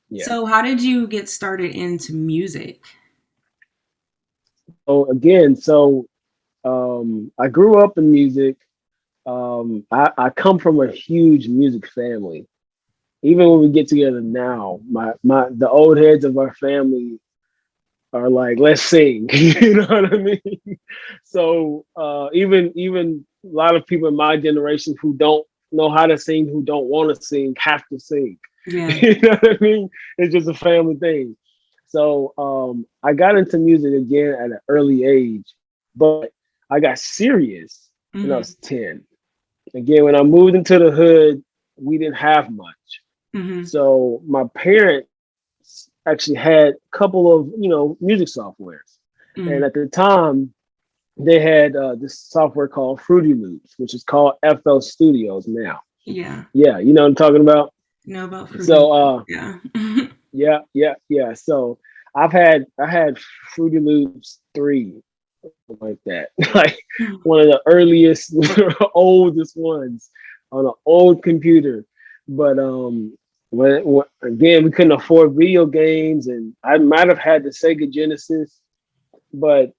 yeah. So, how did you get started into music? So again, I grew up in music. I come from a huge music family. Even when we get together now, my the old heads of our family are like, let's sing. You know what I mean? So even a lot of people in my generation who don't know how to sing, who don't want to sing, have to sing. Yeah. You know what I mean? It's just a family thing. So I got into music again at an early age, but I got serious when I Hmm. was 10. Again, when I moved into the hood, we didn't have much. Hmm. So my parents actually had a couple of, music softwares. And Hmm. at the time, they had this software called Fruity Loops, which is called FL Studios now. Yeah. Yeah, you know what I'm talking about? Know about Fruity So Loops. Yeah. yeah. So I had Fruity Loops 3 like that. Like one of the earliest oldest ones on an old computer. But when again we couldn't afford video games and I might have had the Sega Genesis, but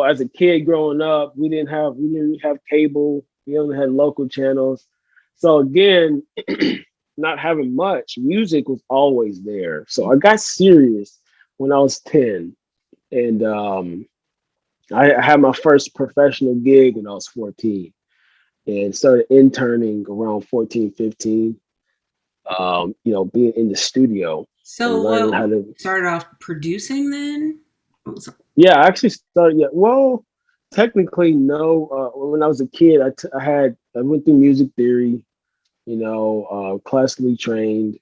as a kid growing up, we didn't have cable. We only had local channels. So again, not having much, music was always there. So I got serious when I was 10. And I had my first professional gig when I was 14 and started interning around 14, 15. Being in the studio and So, learning what how to. started off producing then? What was- Yeah, I actually started. Yeah, well, technically, no. When I was a kid, I went through music theory. Classically trained.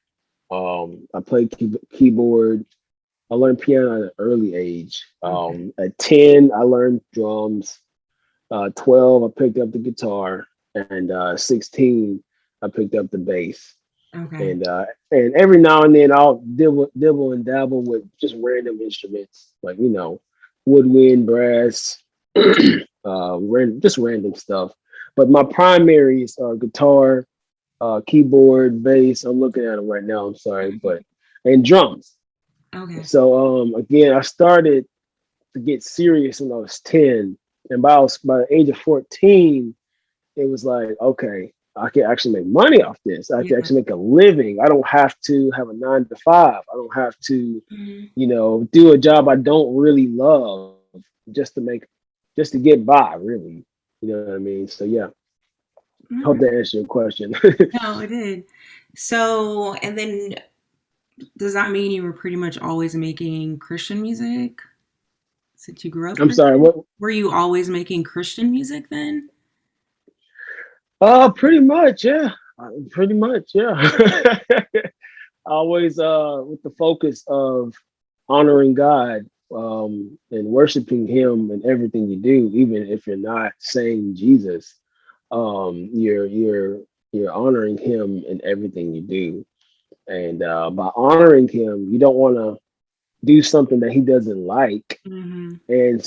I played keyboard. I learned piano at an early age. Okay. At 10, I learned drums. 12, I picked up the guitar, and 16, I picked up the bass. Okay. And every now and then I'll dibble and dabble with just random instruments like woodwind, brass, just random stuff. But my primaries are guitar, keyboard, bass. I'm looking at them right now. I'm sorry, but and drums. Okay. So again, I started to get serious when I was 10. And by the age of 14, it was like, okay, I can actually make money off this. I can Yeah. actually make a living. I don't have to have a 9 to 5. I don't have to, Mhm. do a job I don't really love just to get by, really. You know what I mean? So yeah, hope Alright. that answers your question. No, it did. So, and then does that mean you were pretty much always making Christian music since you grew up I'm sorry, Christian? what? Were you always making Christian music then? Pretty much, yeah. Pretty much, yeah. Always with the focus of honoring God, and worshiping Him in everything you do, even if you're not saying Jesus. You're honoring Him in everything you do, and by honoring Him, you don't want to do something that He doesn't like, Hmm. and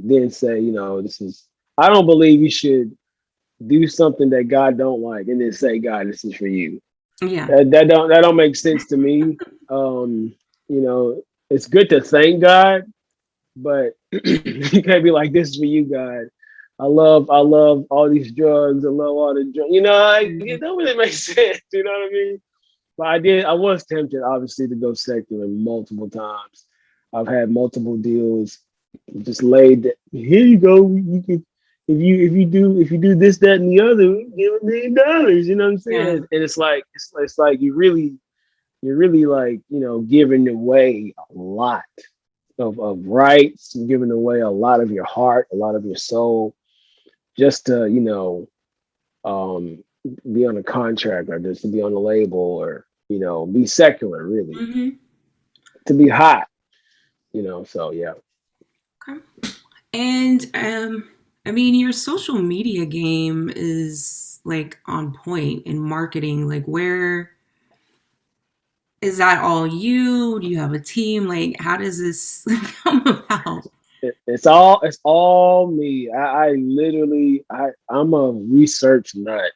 then say, this is. I don't believe you should do something that God don't like, and then say, God, this is for you. Yeah. That don't make sense to me. Um, it's good to thank God, but you can't be like, this is for you, God. I love all these drugs. I love all the drugs. It Mhm. don't really make sense. You know what I mean? But I was tempted, obviously, to go secular multiple times. I've had multiple deals just laid. Here you go. You can, if you do this, that, and the other, we give $1 million. You know what I'm Yeah. saying? And it's like you're really like giving away a lot of rights, giving away a lot of your heart, a lot of your soul, just to um, be on a contract, or just to be on a label, or be secular, really, Hmm. to be hot. So yeah. Okay. And I mean, your social media game is like on point in marketing. Like, where is that all you? Do you have a team? Like, how does this come about? It's all me. I literally I'm a research nut.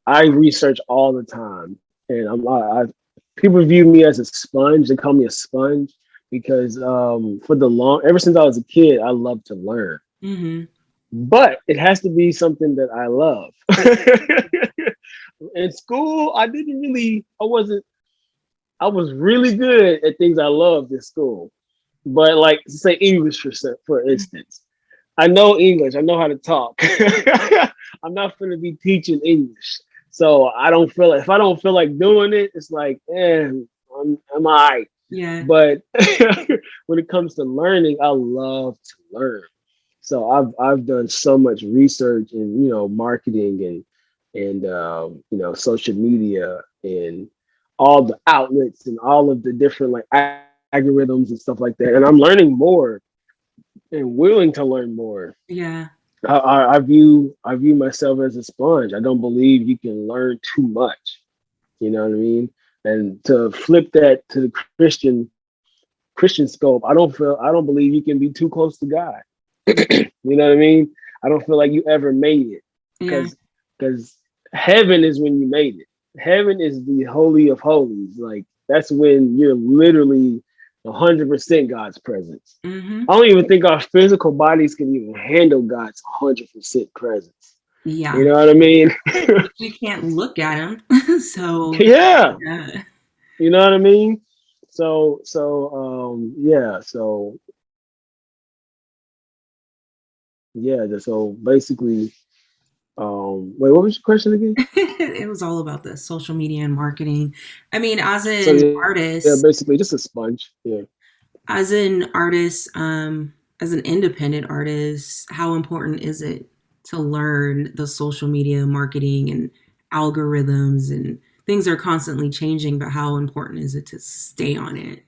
I research all the time, and people view me as a sponge. They call me a sponge because ever since I was a kid, I love to learn, Hmm. but it has to be something that I love. In school, I wasn't. I was really good at things I loved in school, but like say English for instance. I know English. I know how to talk. I'm not going to be teaching English. So I don't feel like, if I don't feel like doing it, it's like, I'm all right. Yeah. But when it comes to learning, I love to learn. So I've done so much research in marketing and social media and all the outlets and all of the different like algorithms and stuff like that. And I'm learning more and willing to learn more. Yeah. I view myself as a sponge. I don't believe you can learn too much. You know what I mean? And to flip that to the Christian scope, I don't believe you can be too close to God. Yeah. You know what I mean? I don't feel like you ever made it, Yeah. because heaven is when you made it. Heaven is the holy of holies. Like that's when you're literally 100% God's presence. Hmm. I don't even think our physical bodies can even handle God's 100% presence. You Yeah. know what I mean? We can't look at him. So, Yeah, yeah. you know what I mean. Yeah, so basically, wait, what was your question again? It was all about the social media and marketing. I mean, So yeah, basically just a sponge. Yeah. as an artist, as an independent artist, how important is it to learn the social media marketing and algorithms and things are constantly changing, but how important is it to stay on it?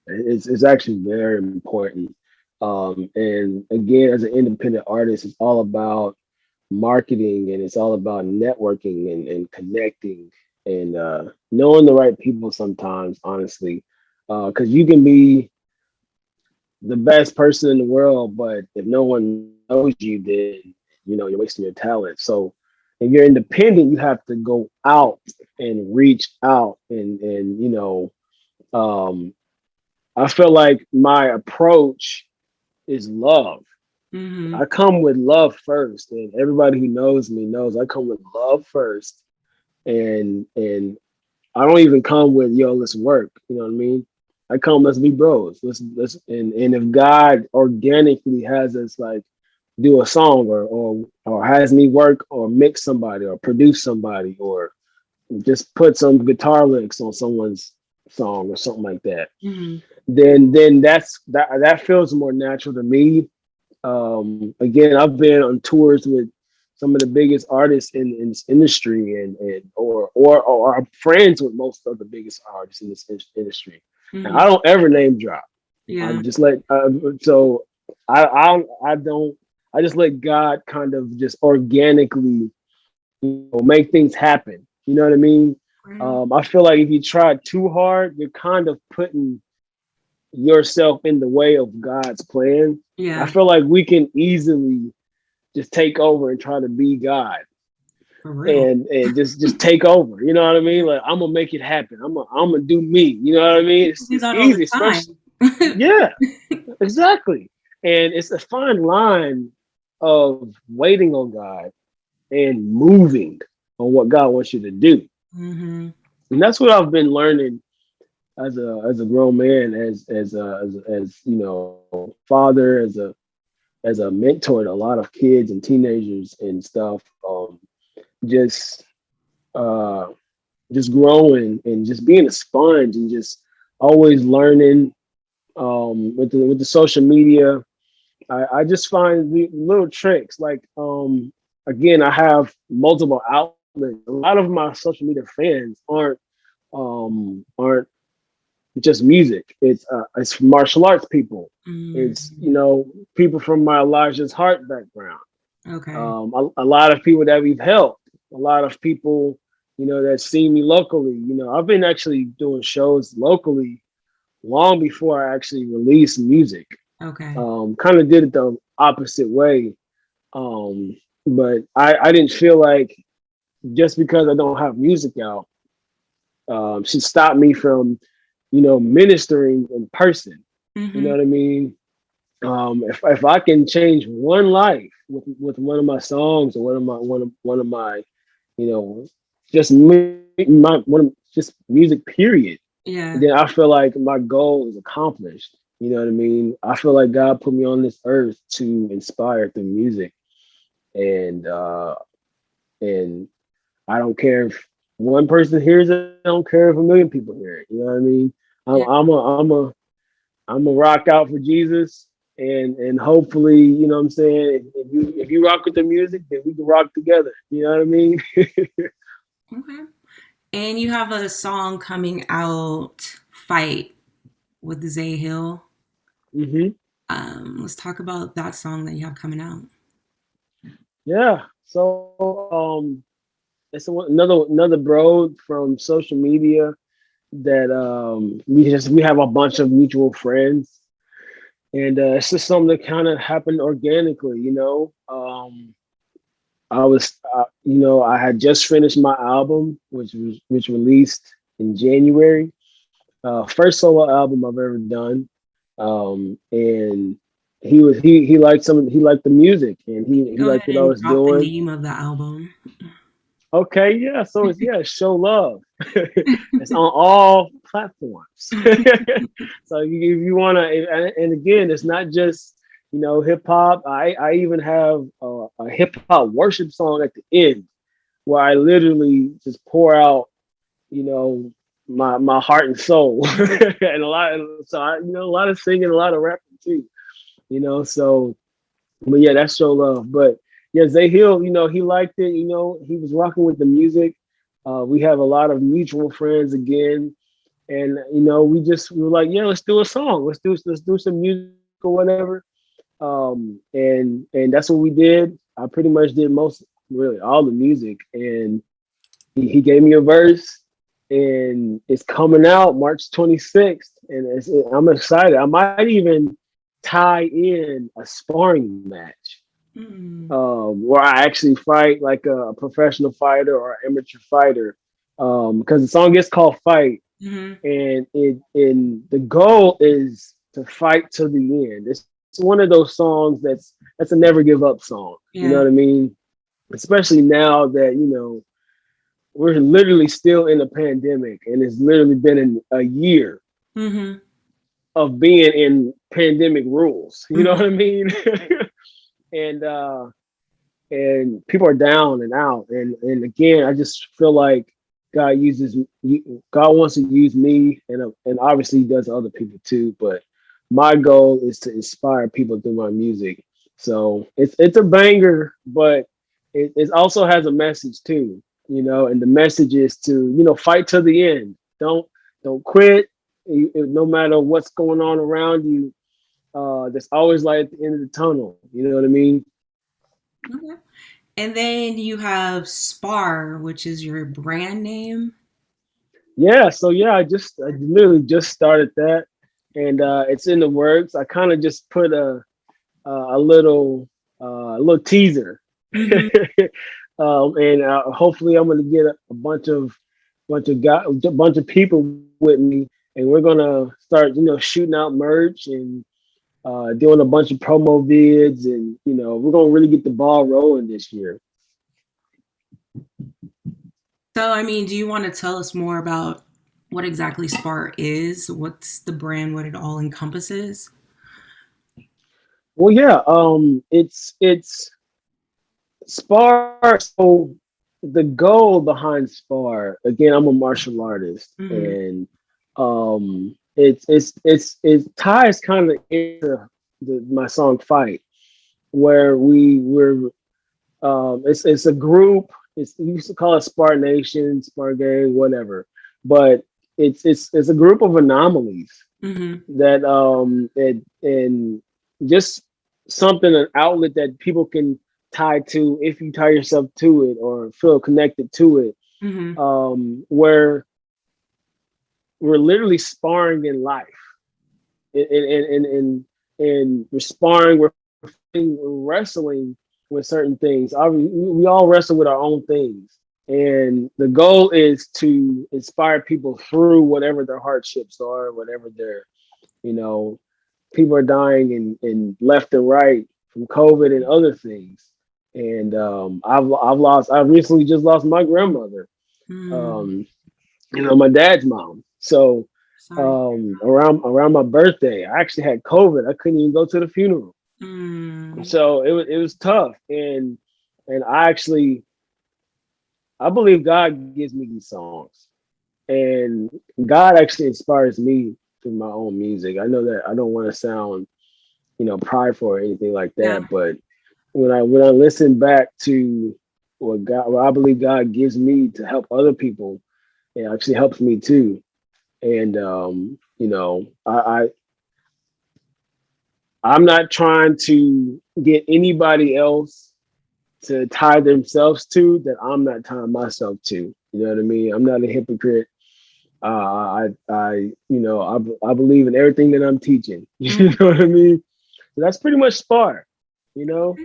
It's actually very important. And again, as an independent artist, it's all about marketing, and it's all about networking and connecting, and knowing the right people sometimes, honestly. Because you can be the best person in the world, but if no one knows you, then you're wasting your talent. So if you're independent, you have to go out and reach out, and Um, I feel like my approach is love. Mm-hmm. I come with love first, and everybody who knows me knows I come with love first, and I don't even come with yo, let's work. You know what I mean? I come, let's be bros. Let's and if God organically has us like do a song or has me work or mix somebody or produce somebody or just put some guitar licks on someone's song or something like that, Mm-hmm. then that feels more natural to me. Again, I've been on tours with some of the biggest artists in this industry, or I'm friends with most of the biggest artists in this industry. And I Mm-hmm. don't ever name drop. Yeah. I'm just like so I don't I just let God kind of just organically make things happen. You know what I mean? Right. I feel like if you try too hard, you're kind of putting yourself in the way of God's plan. I Yeah. feel like we can easily just take over and try to be God For real. and just take over. You know what I mean? Like I'm gonna make it happen. I'm gonna do me. You know what I mean? People do It's that all the easy, especially time. yeah, exactly. And it's a fine line of waiting on God and moving on what God wants you to do. Mm-hmm. And that's what I've been learning as a grown man, as you know, father, as a mentor to a lot of kids and teenagers and stuff. Just uh, just growing and just being a sponge and just always learning. With the social media, I just find the little tricks. Like again, I have multiple outlets. A lot of my social media fans aren't just music. It's martial arts people. It's Mm-hmm. you know people from my Elijah's Heart background. Okay. A lot of people that we've helped. A lot of people that see me locally. I've been actually doing shows locally long before I actually released music. Okay. Kind of did it the opposite way. Um, but I didn't feel like just because I don't have music out should stop me from ministering in person. You know Mm-hmm. what I mean? If I can change one life with one of my songs or one of my you know just just music period, Yeah. then I feel like my goal is accomplished. You know what I mean? I feel like God put me on this earth to inspire through music, and and I don't care if one person hears it. I don't care if a million people hear it. You know what I mean? I'm, Yeah. I'm a I'm a I'm a rock out for Jesus, and hopefully, what I'm saying. If you rock with the music, then we can rock together. You know what I mean? Okay. And you have a song coming out, Fight, with Zay Hill. hmm Let's talk about that song that you have coming out. Yeah. So it's another bro from social media that we have a bunch of mutual friends, and it's just something that kind of happened organically. I was, I had just finished my album, which released in January. First solo album I've ever done, and he liked the music, and You he can he go ahead liked what I and was drop the doing. name of the album. Okay, yeah, so it's show love. It's on all platforms. So if you want to, and again, it's not just hip hop. I even have a hip hop worship song at the end where I literally just pour out, you know, my heart and soul, and a lot. So a lot of singing, a lot of rapping too. So but yeah, that's show love. But yeah, Zay Hill, he liked it. He was rocking with the music. We have a lot of mutual friends again, and we were like, yeah, let's do a song. Let's do some music or whatever. And that's what we did. I pretty much did really all the music, and he gave me a verse, and it's coming out March 26th, and I'm excited. I might even tie in a sparring match Mm, where I actually fight like a professional fighter or amateur fighter. Because the song is called Fight, Mm-hmm. and the goal is to fight to the end. It's one of those songs that's a never give up song. You know Yeah. what I mean? Especially now that we're literally still in a pandemic, and it's literally been a year Mm-hmm. of being in pandemic rules. You know Mm-hmm. what I mean? and and people are down and out. And again, I just feel like God uses God wants to use me, and obviously he does other people too. But my goal is to inspire people through my music. So it's a banger, but it also has a message too. And the message is to fight to the end. Don't quit. No matter what's going on around you, there's always light at the end of the tunnel. You know what I mean? Okay. And then you have Spar, which is your brand name. Yeah, so yeah, I literally just started that, and it's in the works. I kind of just put a little teaser, Mm-hmm. and hopefully I'm gonna get a bunch of people with me, and we're gonna start shooting out merch and doing a bunch of promo vids, and we're gonna really get the ball rolling this year. So, I mean, do you want to tell us more about what exactly Spar is? What's the brand? What it all encompasses? Well, yeah, it's Spar. So the goal behind Spar, again, I'm a martial artist, Mm-hmm. and it ties kind of into my song "Fight," where it's a group. We used to call it Spar Nation, Spar Gang, whatever, but it's a group of anomalies Mm-hmm. that and just something, an outlet that people can tie to if you tie yourself to it or feel connected to it, Mm-hmm. where we're literally sparring in life, and we're sparring, we're wrestling with certain things. We all wrestle with our own things, and the goal is to inspire people through whatever their hardships are, whatever their you know people are dying and left and right from COVID and other things. And I recently just lost my grandmother, Mm. um, my dad's mom. So Sorry. around my birthday, I actually had COVID. I couldn't even go to the funeral. Mm. So it was tough. And I believe God gives me these songs. And God actually inspires me through my own music. I know that I don't want to sound prideful or anything like Yeah. that. But when I listen back to what I believe God gives me to help other people, it actually helps me too. And I'm not trying to get anybody else to tie themselves to that I'm not tying myself to. You know what I mean? I'm not a hypocrite. I believe in everything that I'm teaching. You Mm. know what I mean? So that's pretty much Spar. You know.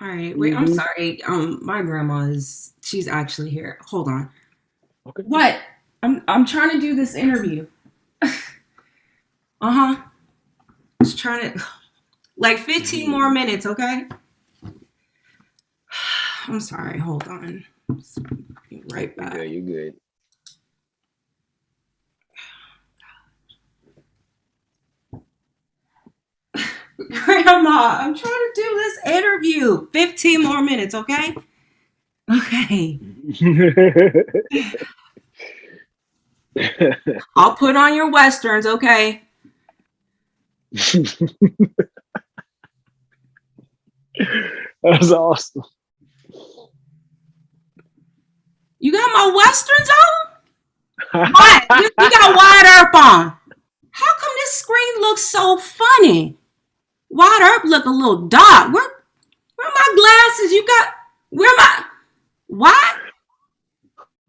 All right. Wait, I'm Hmm. sorry. My grandma she's actually here. Hold on. Okay. What? I'm trying to do this interview. Uh-huh. Just trying to like 15 more minutes, okay? I'm sorry. Hold on. Be right You back. good? You good? Grandma, I'm trying to do this interview. 15 more minutes, okay? Okay. I'll put on your westerns, okay? That's awesome. You got my westerns on? What? You got wide earp on. How come this screen looks so funny? Wide earp look a little dark. Where my glasses? You got where my why?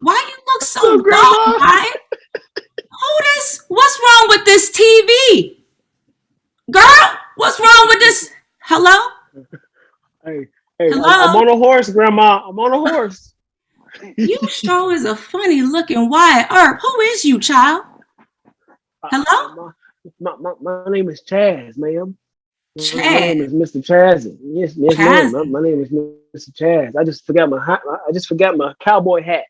Why you look so Hello, low, Grandma. Why? Who this? What's wrong with this TV? Girl, what's wrong with this? Hello? Hey, hey, I'm Hello? on a horse, Grandma. I'm on a horse. You sure is a funny looking wide earp. Who is you, child? Hello? My name is Chaz, ma'am. My name Chad. is Mr. Chaz. Yes, ma'am. Chazn. My name is Mr. Chaz. I just forgot my cowboy hat.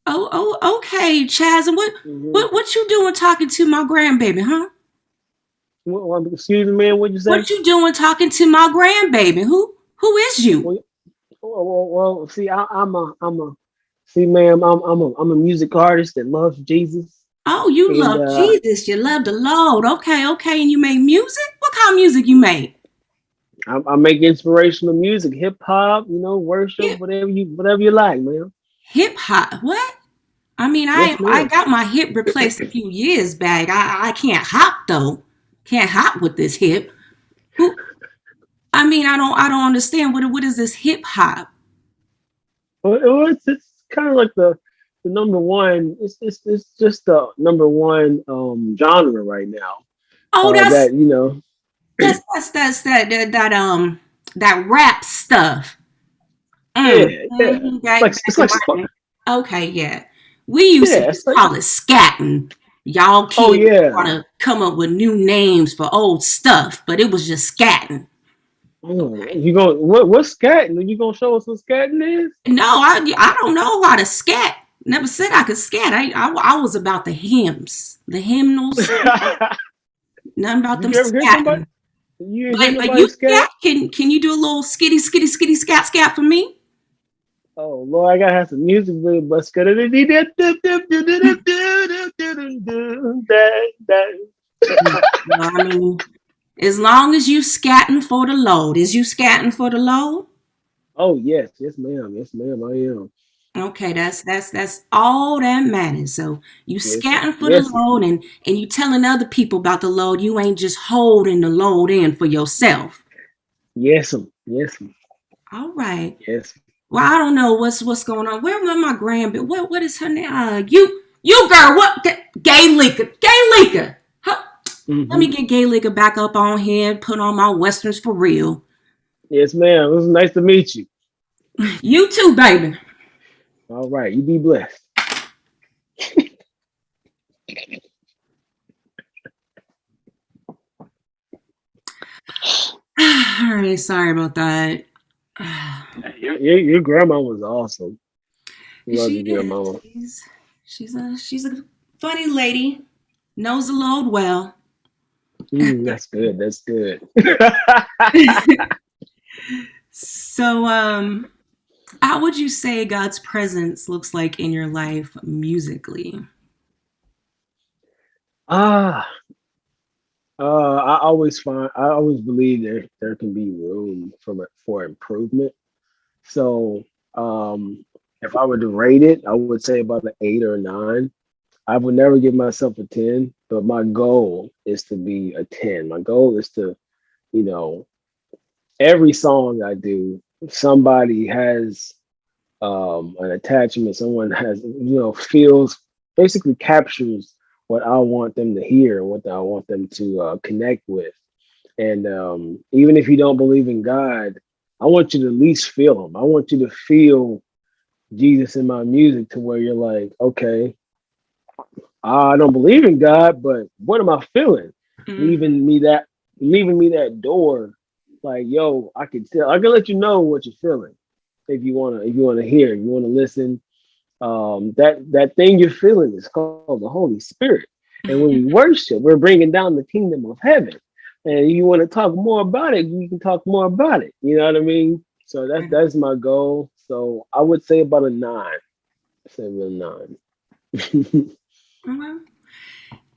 Okay, Chaz. And what, Mm-hmm. what, what you doing talking to my grandbaby, huh? Excuse me, man. What'd you say? What you doing talking to my grandbaby? Who is you? Well, see, see, ma'am. I'm a music artist that loves Jesus, Oh, you and love Jesus. You love the Lord. Okay. And you make music? What kind of music you make? I make inspirational music, hip hop, worship, Hip whatever you like, ma'am. hip hop. What? I mean, I Yes, I ma'am. got my hip replaced a few years back. I can't hop though. Can't hop with this hip. Who? I mean, I don't understand what is this hip hop? It's kind of like the number one. It's just the number one genre right now. Oh, That you know, that rap stuff. yeah. Back It's in like my day. Okay, yeah. We used to yeah. It's just like call it scatting. Y'all oh kids yeah. try to come up with new names for old stuff, but it was just scatting. Oh, you going what scatting? You gonna show us what scatting is? No, I don't know how to scat. Never said I could scat. I was about the hymns, the hymnals. Nothing about them You ever hear somebody? scatting. You ain't hear But nobody you scat? scat? Can you do a little skitty scat for me? Oh Lord, I gotta have some music with it, but Well, I mean, as long as you scatting for the load, is you scatting for the load? oh yes ma'am, I am. Okay, that's all that matters. So you Yes, scatting for the yes, load, and you telling other people about the load. You ain't just holding the load in for yourself. yes, All right. yes. Well, I don't know what's going on. Where my grandbaby? What is her name? You girl. What gay liquor? Gay liquor. Huh? Let me Hmm. get gay liquor back up on here and put on my westerns for real. Yes, ma'am. It was nice to meet you. You too, baby. All right, you be blessed. All right, sorry about that. Your grandma was awesome. Love She your is. grandmama. She's a funny lady. Knows the Lord well. That's good. That's good. So, how would you say God's presence looks like in your life musically? ah, I always believe there can be room for improvement. So, um, if I were to rate it, I would say about an 8 or 9. I would never give myself a 10, but my goal is to be a 10. My goal is to, you know, every song I do, somebody has an attachment, someone has, feels, basically captures what I want them to hear, what I want them to connect with. And even if you don't believe in God, I want you to at least feel Him. I want you to feel Jesus in my music to where you're like, okay, I don't believe in God, but what am I feeling? Mm-hmm. Leaving me that leaving me that door, like, yo, I can let you know what you're feeling if you wanna hear, if you wanna listen. That thing you're feeling is called the Holy Spirit. And when we worship, we're bringing down the kingdom of heaven. And you want to talk more about it, you can talk more about it. You know what I mean? So that's my goal. So I would say about a 9. Say about a 9. Okay.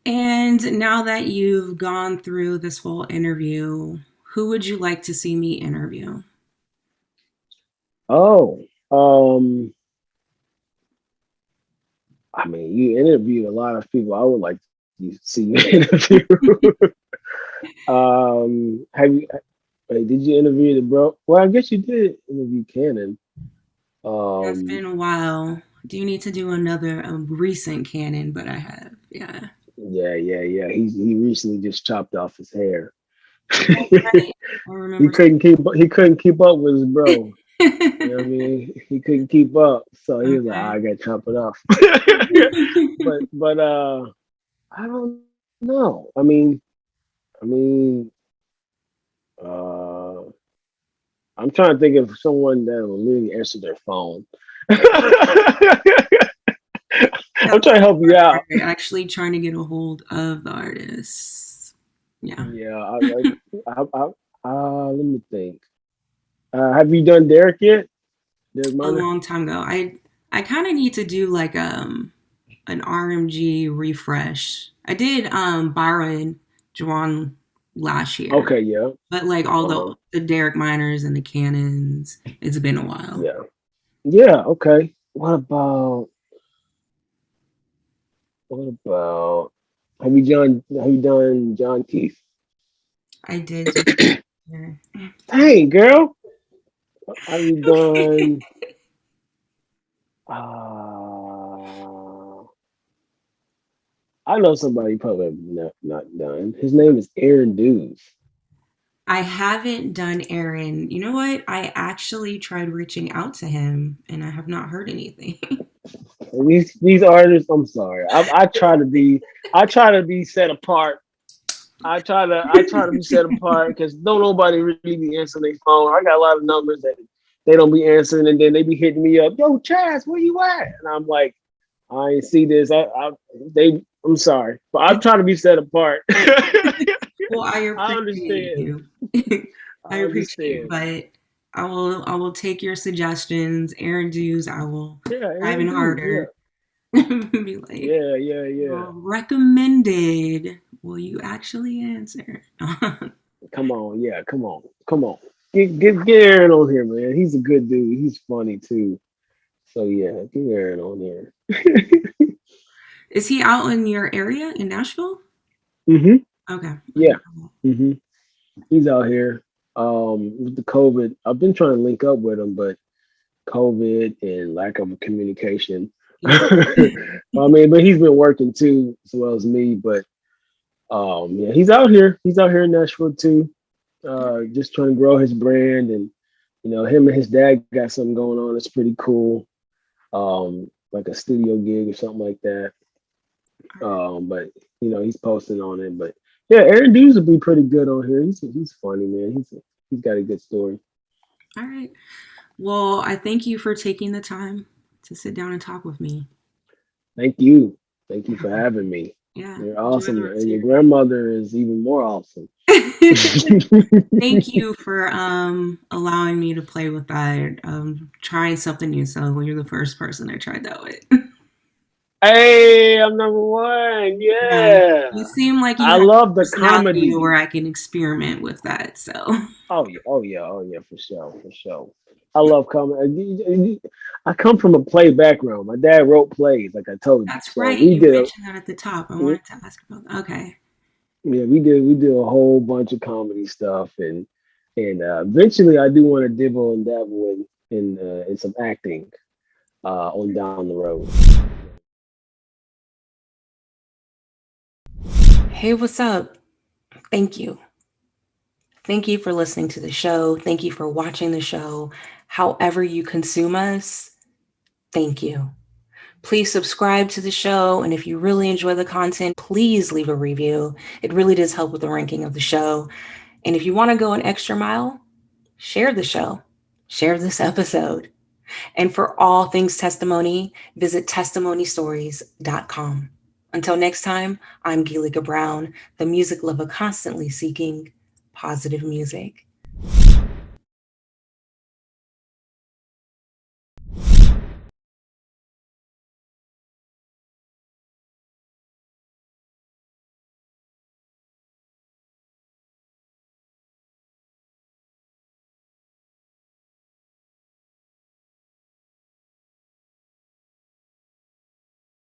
And now that you've gone through this whole interview, who would you like to see me interview? Oh, um, I mean, you interviewed a lot of people. I would like to see you interview. Have you? Wait, did you interview the bro? Well, I guess you did interview Cannon. It's Um, been a while. Do you need to do another recent canon? But I have, yeah. yeah. He recently just chopped off his hair. That's right. I remember. He couldn't keep up with his bro. You know what I Okay. mean? He couldn't keep up, so he was like, "I gotta chop it off." but I don't know. No, I mean, uh, I'm trying to think of someone that will really answer their phone. I'm That's trying to help you out. actually trying to get a hold of the artist. Yeah, Yeah, let me think. Have you done Derek yet? Derek a Minor? long time ago. I kind of need to do like an RMG refresh. I did Byron Juwan last year, Okay, yeah. but like all Uh-huh. the Derek Miners and the Cannons, it's been a while. Yeah. Yeah, okay. What about have you done John Keith? I did do. Yeah. Dang, girl. Have you done uh I know somebody probably have not done. His name is Aaron Dews. I haven't done Aaron. You know what? I actually tried reaching out to him and I have not heard anything. And these artists, I'm sorry. I try to be set apart. I try to be set apart because don't nobody really be answering their phone. I got a lot of numbers that they don't be answering, and then they be hitting me up. Yo, Chaz, where you at? And I'm like, I ain't see this. I'm sorry, but I'm trying to be set apart. Well, I I appreciate understand. you. I I appreciate you, understand. but I will take your suggestions. Aaron Dews, I will Yeah, try Aaron even Dews. Yeah, harder. Be like, yeah, yeah, yeah. recommended. Will you actually answer? Come on, yeah, come on, come on. Get Aaron on here, man. He's a good dude. He's funny too. So yeah, get Aaron on here. Is he out in your area in Nashville? hmm Okay. Yeah. hmm He's out here. With the COVID, I've been trying to link up with him, but COVID and lack of communication. Yeah. But he's been working too, as well as me. But yeah, he's out here. He's out here in Nashville too. Just trying to grow his brand, and him and his dad got something going on. It's pretty cool. Like a studio gig or something like that. But he's posting on it. But yeah, Aaron Dews would be pretty good on here. He's funny, man. He's got a good story. All right. Well, I thank you for taking the time to sit down and talk with me. Thank you. Thank you for having me. Yeah. You're Enjoy awesome, the rest and of your your grandmother is even more awesome. Thank you for allowing me to play with that. Trying something new. So you're the first person I tried that with. Hey, I'm number one. Yeah. Yeah. You seem like you I have love the personality to comedy. where I can experiment with that. So Oh yeah, oh yeah, oh yeah, for sure, for sure. I love comedy. I come from a play background. My dad wrote plays, like I told you. that's So right. we You did a mentioned that at the top. I wanted to ask about that. Okay. yeah, we did a whole bunch of comedy stuff, and eventually I do want to dibble and dabble in some acting on down the road. Hey, what's up? Thank you. Thank you for listening to the show. Thank you for watching the show. However, you consume us, thank you. Please subscribe to the show. And if you really enjoy the content, please leave a review. It really does help with the ranking of the show. And if you want to go an extra mile, share the show, share this episode. And for all things testimony, visit testimonystories.com. Until next time, I'm Gilika Brown, the music lover constantly seeking positive music.